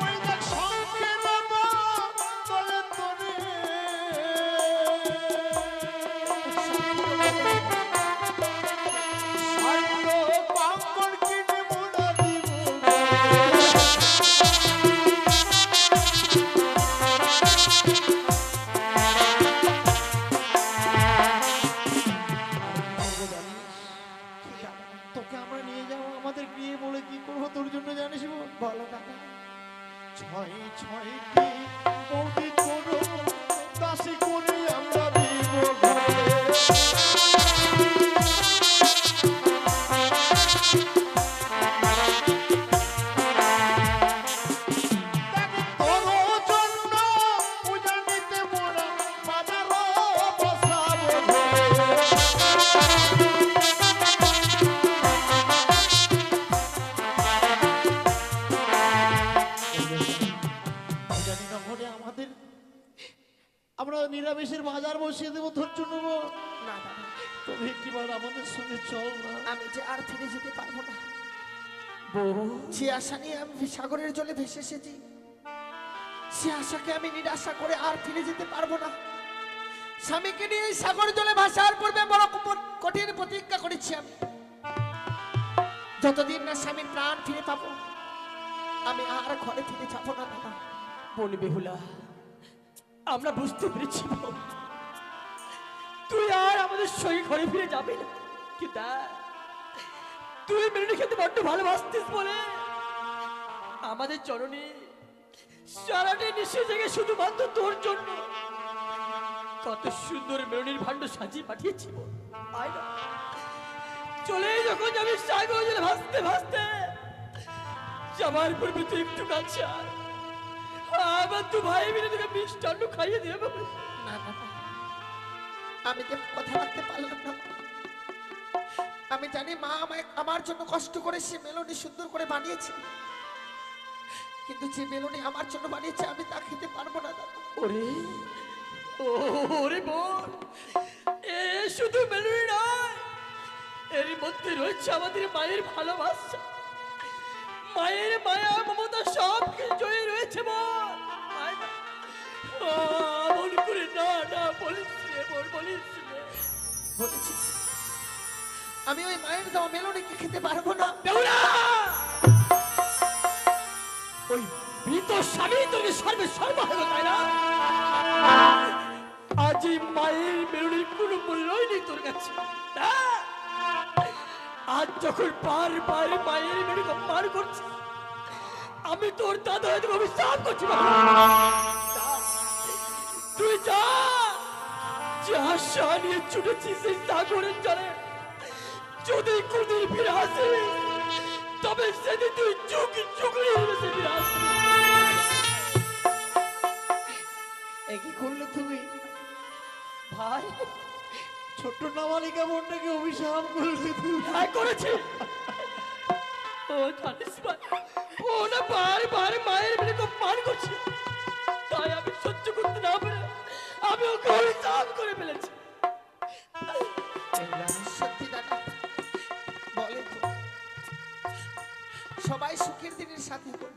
ওই দেখ শঙ্খের বউ তলে তলে সাইলো কাঙ্কড় কিনে মোড়া দিব তোকে আমরা নিয়ে যাবো আমাদের বিয়ে বলে কি করবো তোর জন্য জানিস বলো দাদা ছয় ছয়টি বৌদি করো দাসী করে আমরা দিব তোর জন্য পূজা নিতে মোরা বাজারও বসাবো জানি না ঘরে আমাদের আমরা নিরামিষের বাজার বসিয়ে দেবো ধৈর্য নেবো না দাদা, তবে একটিবার আমাদের সঙ্গে চল না আমি যে আর ফিরে যেতে পারবো না। বউ যে আশা নিয়ে আমি সাগরের জলে ভেসে এসেছি, সে আশাকে আমি নিরাশা করে আর ফিরে যেতে পারবো না। স্বামীকে নিয়ে এই সাগর জলে ভাসার পূর্বে বড় কঠিন প্রতিজ্ঞা করেছি আমি, যতদিন না স্বামীর প্রাণ ফিরে পাবো আমি আর ঘরে ফিরে যাবো না দাদা। বোন বেহুলা, আমরা বুঝতে পেরেছি বোন, তুই আর আমাদের সঙ্গে ঘরে ফিরে যাবি না। কি দেখ, তুই মেরুনি খেতে বড্ড ভালোবাসতিস বলে আমাদের চরণে সারাটি নিশে জেগে শুধুমাত্র তোর জন্য কত সুন্দর মেরুনির ভাণ্ড সাজিয়ে পাঠিয়েছি বোন। আয় না, চলে যখন যাবি সাগর জলে ভাসতে ভাসতে, যাবার পূর্বে তুই একটু কাছে আয়, আমার দু ভাই মিলে তোকে মিষ্টান্ন খাইয়ে দেবে। না দাদা, আমি যে কথা রাখতে পারলাম না। আমি জানি মা আমায় আমার জন্য কষ্ট করে সে মেলনি সুন্দর করে বানিয়েছে, কিন্তু যে মেলনি আমার জন্য বানিয়েছে আমি তা খেতে পারবো না দাদা। ওরে ওরে বোন, এ শুধু মেলুনি নয়, এর মধ্যে রয়েছে আমাদের মায়ের ভালোবাসা, মায়ের মায়া মমতা সব জয়ে রয়েছে বোন। আয় না, মন করে না না বলিস রে বোন, বলিস রে। বলেছি আমি ওই মায়ের দেওয়া মেলনিকে খেতে পারবো না। বেহুলা, ওই মৃত স্বামী তোকে সর্ব হলো, তাই না? আজ এই মায়ের মেরুনির কোনো মূল্যই নেই তোর কাছে। না, আজ যখন বারবার মায়ের মেরুকে পার করছি, আমি তোর দাদা হয়তো অভিশাপ করছি। তুই যা, যে আশা নিয়ে ছুটেছিস সেই সাগরের জলে, যদি কোনদিন ফিরে আসিস তবে সেদিন তুই চুকি চুকলি হবে, সেদিন আসবি। কি করলে তুমি ভাই, ছোট্ট নাবালিকা বোনটাকে অভিশাপ করলে তুমি ভাই করেছি। ও জানিস ভাই, ও না বারবার মায়ের মেয়েকে পার করছে, তাই আমি সহ্য করতে না পেরে আমি ওকে অভিশাপ করে ফেলেছি। সত্যি দাদা, বলে তো সবাই সুখের দিনের সাথী হয়,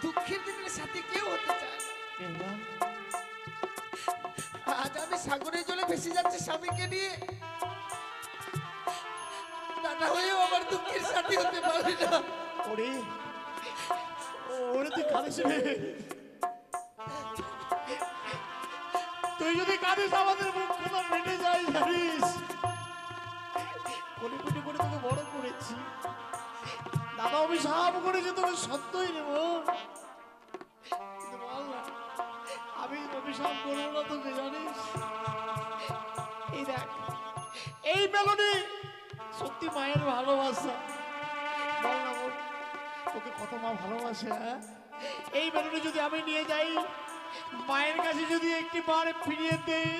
দুঃখের দিনের সাথে কেউ হতে চায় না। আজ আমি সাগরের জলে ভেসে যাচ্ছে স্বামীকে নিয়ে, দাদা হয়েও আমার দুঃখের সাথী হতে পারে না। ওরে ওরে তুই কাঁদিস রে, তুই যদি কাঁদিস আমাদের মুখ কথা মেটে যায় জানিস। কোটি কোটি করে তোকে বড় করেছি, দাদা অভিশাপ করেছে তোকে সত্যই নেব, কিন্তু বল না আমি অভিশাপ করবো না তোকে জানিস। এই দেখ, এই মেলনি সত্যি মায়ের ভালোবাসা, বল না বল তোকে কত মা ভালোবাসে। হ্যাঁ, এই মেলনি যদি আমি নিয়ে যাই মায়ের কাছে, যদি একটি বার ফিরিয়ে দেই,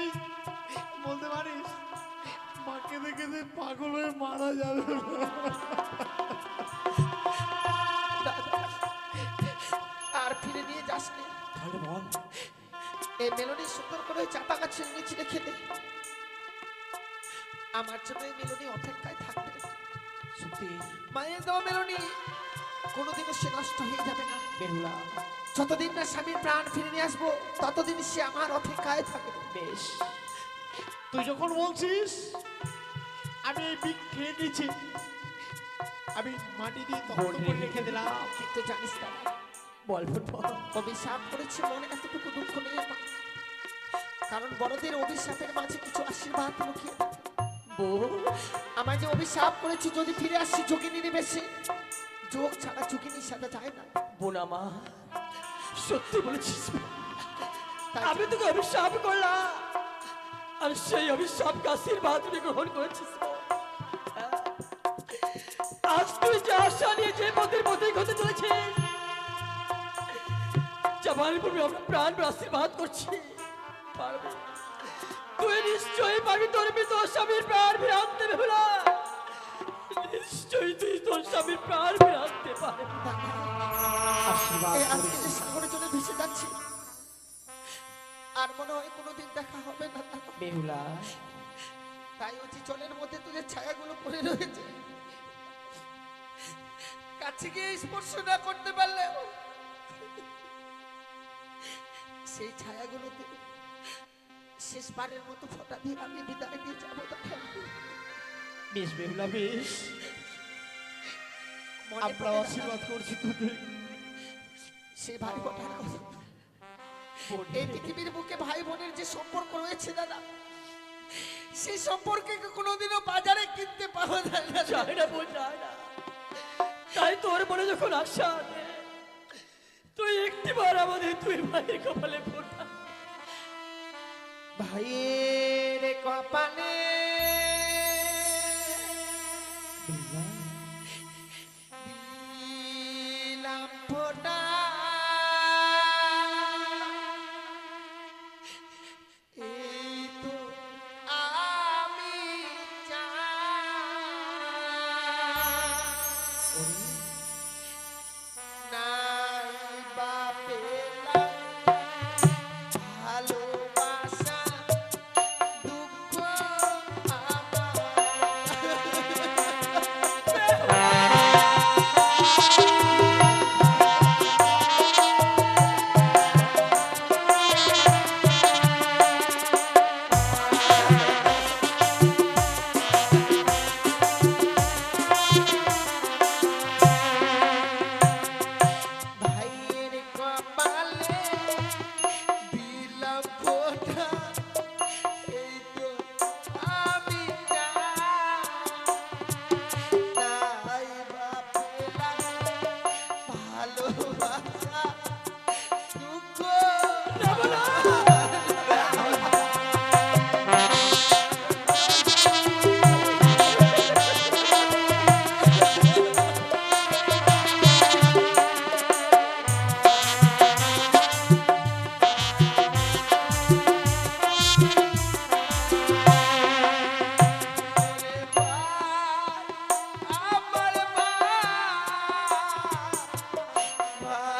বলতে পারিস মা কেঁদে কেঁদে পাগল হয়ে মারা যাবে। তাহলে বল। এই মেলনি সুন্দর করে ওই চাপা গাছের নিচে রেখে দে। আমার জন্য এই মেলনি অপেক্ষায় থাকবে। সত্যি মায়ের দেওয়া মেলনি কোনোদিনও সে নষ্ট হয়ে যাবে না। বেহুলা, যতদিন না স্বামীর প্রাণ ফিরে নিয়ে আসবো ততদিন সে আমার অপেক্ষায় থাকবে। বেশ। তুই যখন বলছিস আমি এই বিক খেয়ে দিচ্ছি, আমি মাটি দিয়ে তত্ত্ব করে রেখে দিলাম। কিন্তু জানিস না বল বল। অভিশাপ করেছে মনে এতটুকু দুঃখ নেই আমার, কারণ বড়দের অভিশাপের মাঝে কিছু আশীর্বাদ লুকিয়ে থাকে। বল। আমায় যে অভিশাপ করেছি যদি ফিরে আসছি যোগিনী বেশে, যোগ ছাড়া যোগিনীর সাথে যায় না। বোনা মা, সত্যি বলেছিস। তাই আমি তোকে অভিশাপ করলাম, আর সেই অভিশাপকে আশীর্বাদ তুই গ্রহণ করেছিস। আজ তুই যে আশা নিয়ে যে পথের পথে হতে চলেছিস, জবানের পূর্বে আমরা প্রাণ আশীর্বাদ করছি, পারবি। তুই নিশ্চয়ই পাবি তোর মৃত স্বামীর প্রাণ ফিরে আনতে। বেহুলা, নিশ্চয়ই তুই তোর স্বামীর প্রাণ ফিরে আনতে পারবি। এই আজকে যে সাগরে চলে ভেসে যাচ্ছি, আর মনে হয় কোনোদিন দেখা হবে না। বেহুলা, তাই ওই যে জলের মধ্যে তোদের ছায়াগুলো পড়ে রয়েছে, কাছে গিয়ে স্পর্শ না করতে পারলে সেই ছায়াগুলোতে শেষবারের মতো ফোঁটা দিয়ে আমি বিদায় নিয়ে যাবো। বেশ বেহুলা, বেশ। আমরা আশীর্বাদ করছি তোদের। সে ভাই বোনেরা, এই পৃথিবীর বুকে ভাই বোনের যে সম্পর্ক রয়েছে দাদা, সেই সম্পর্কে কোনোদিনও বাজারে কিনতে পাওয়া যায় না। যায় না বোন, যায় না। তাই তোর মনে যখন আশা আছে, তুই একটিবার আমাদের তুই ভাইয়ের কপালে ফোটা। ভাইয়ের কপালে দিলাম ফোঁটা, এই তো আমি চাই, নাই বা পেলাম ভালোবাসা, দুঃখ ভাইয়ের কপালে দিলাম ফোঁটা, এই তো আমি নাই বা পেলাম ভালোবাসা, দুঃখ আমার ভাই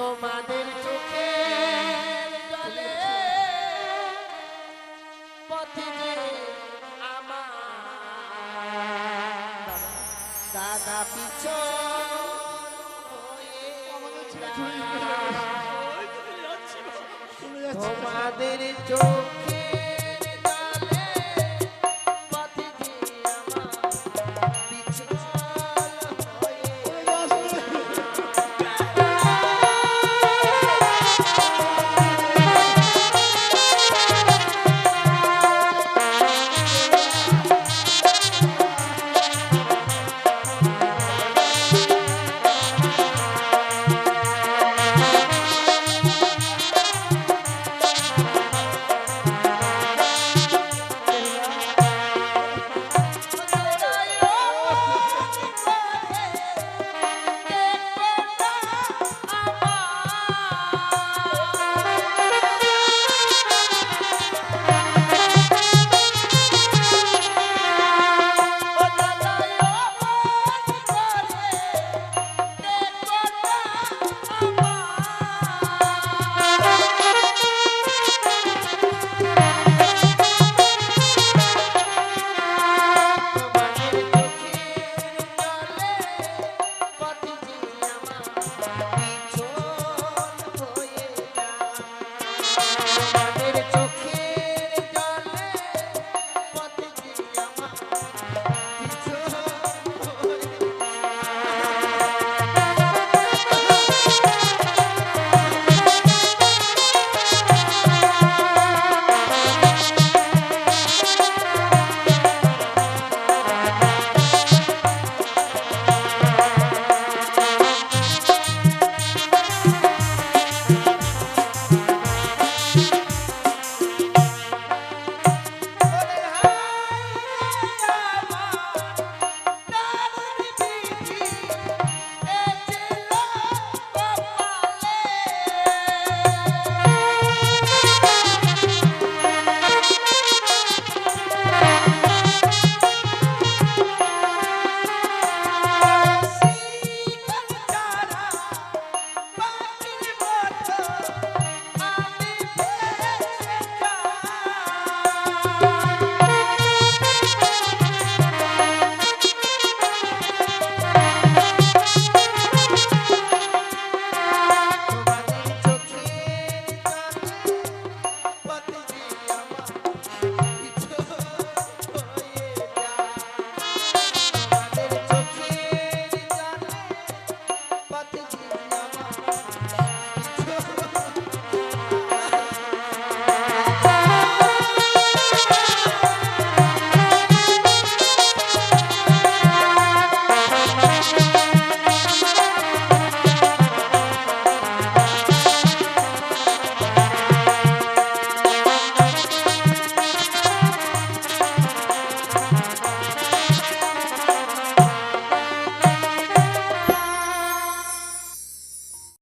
তোমাদের চোখে জলে পথে যে আমার দাদা পিছন তোমাদের চোখে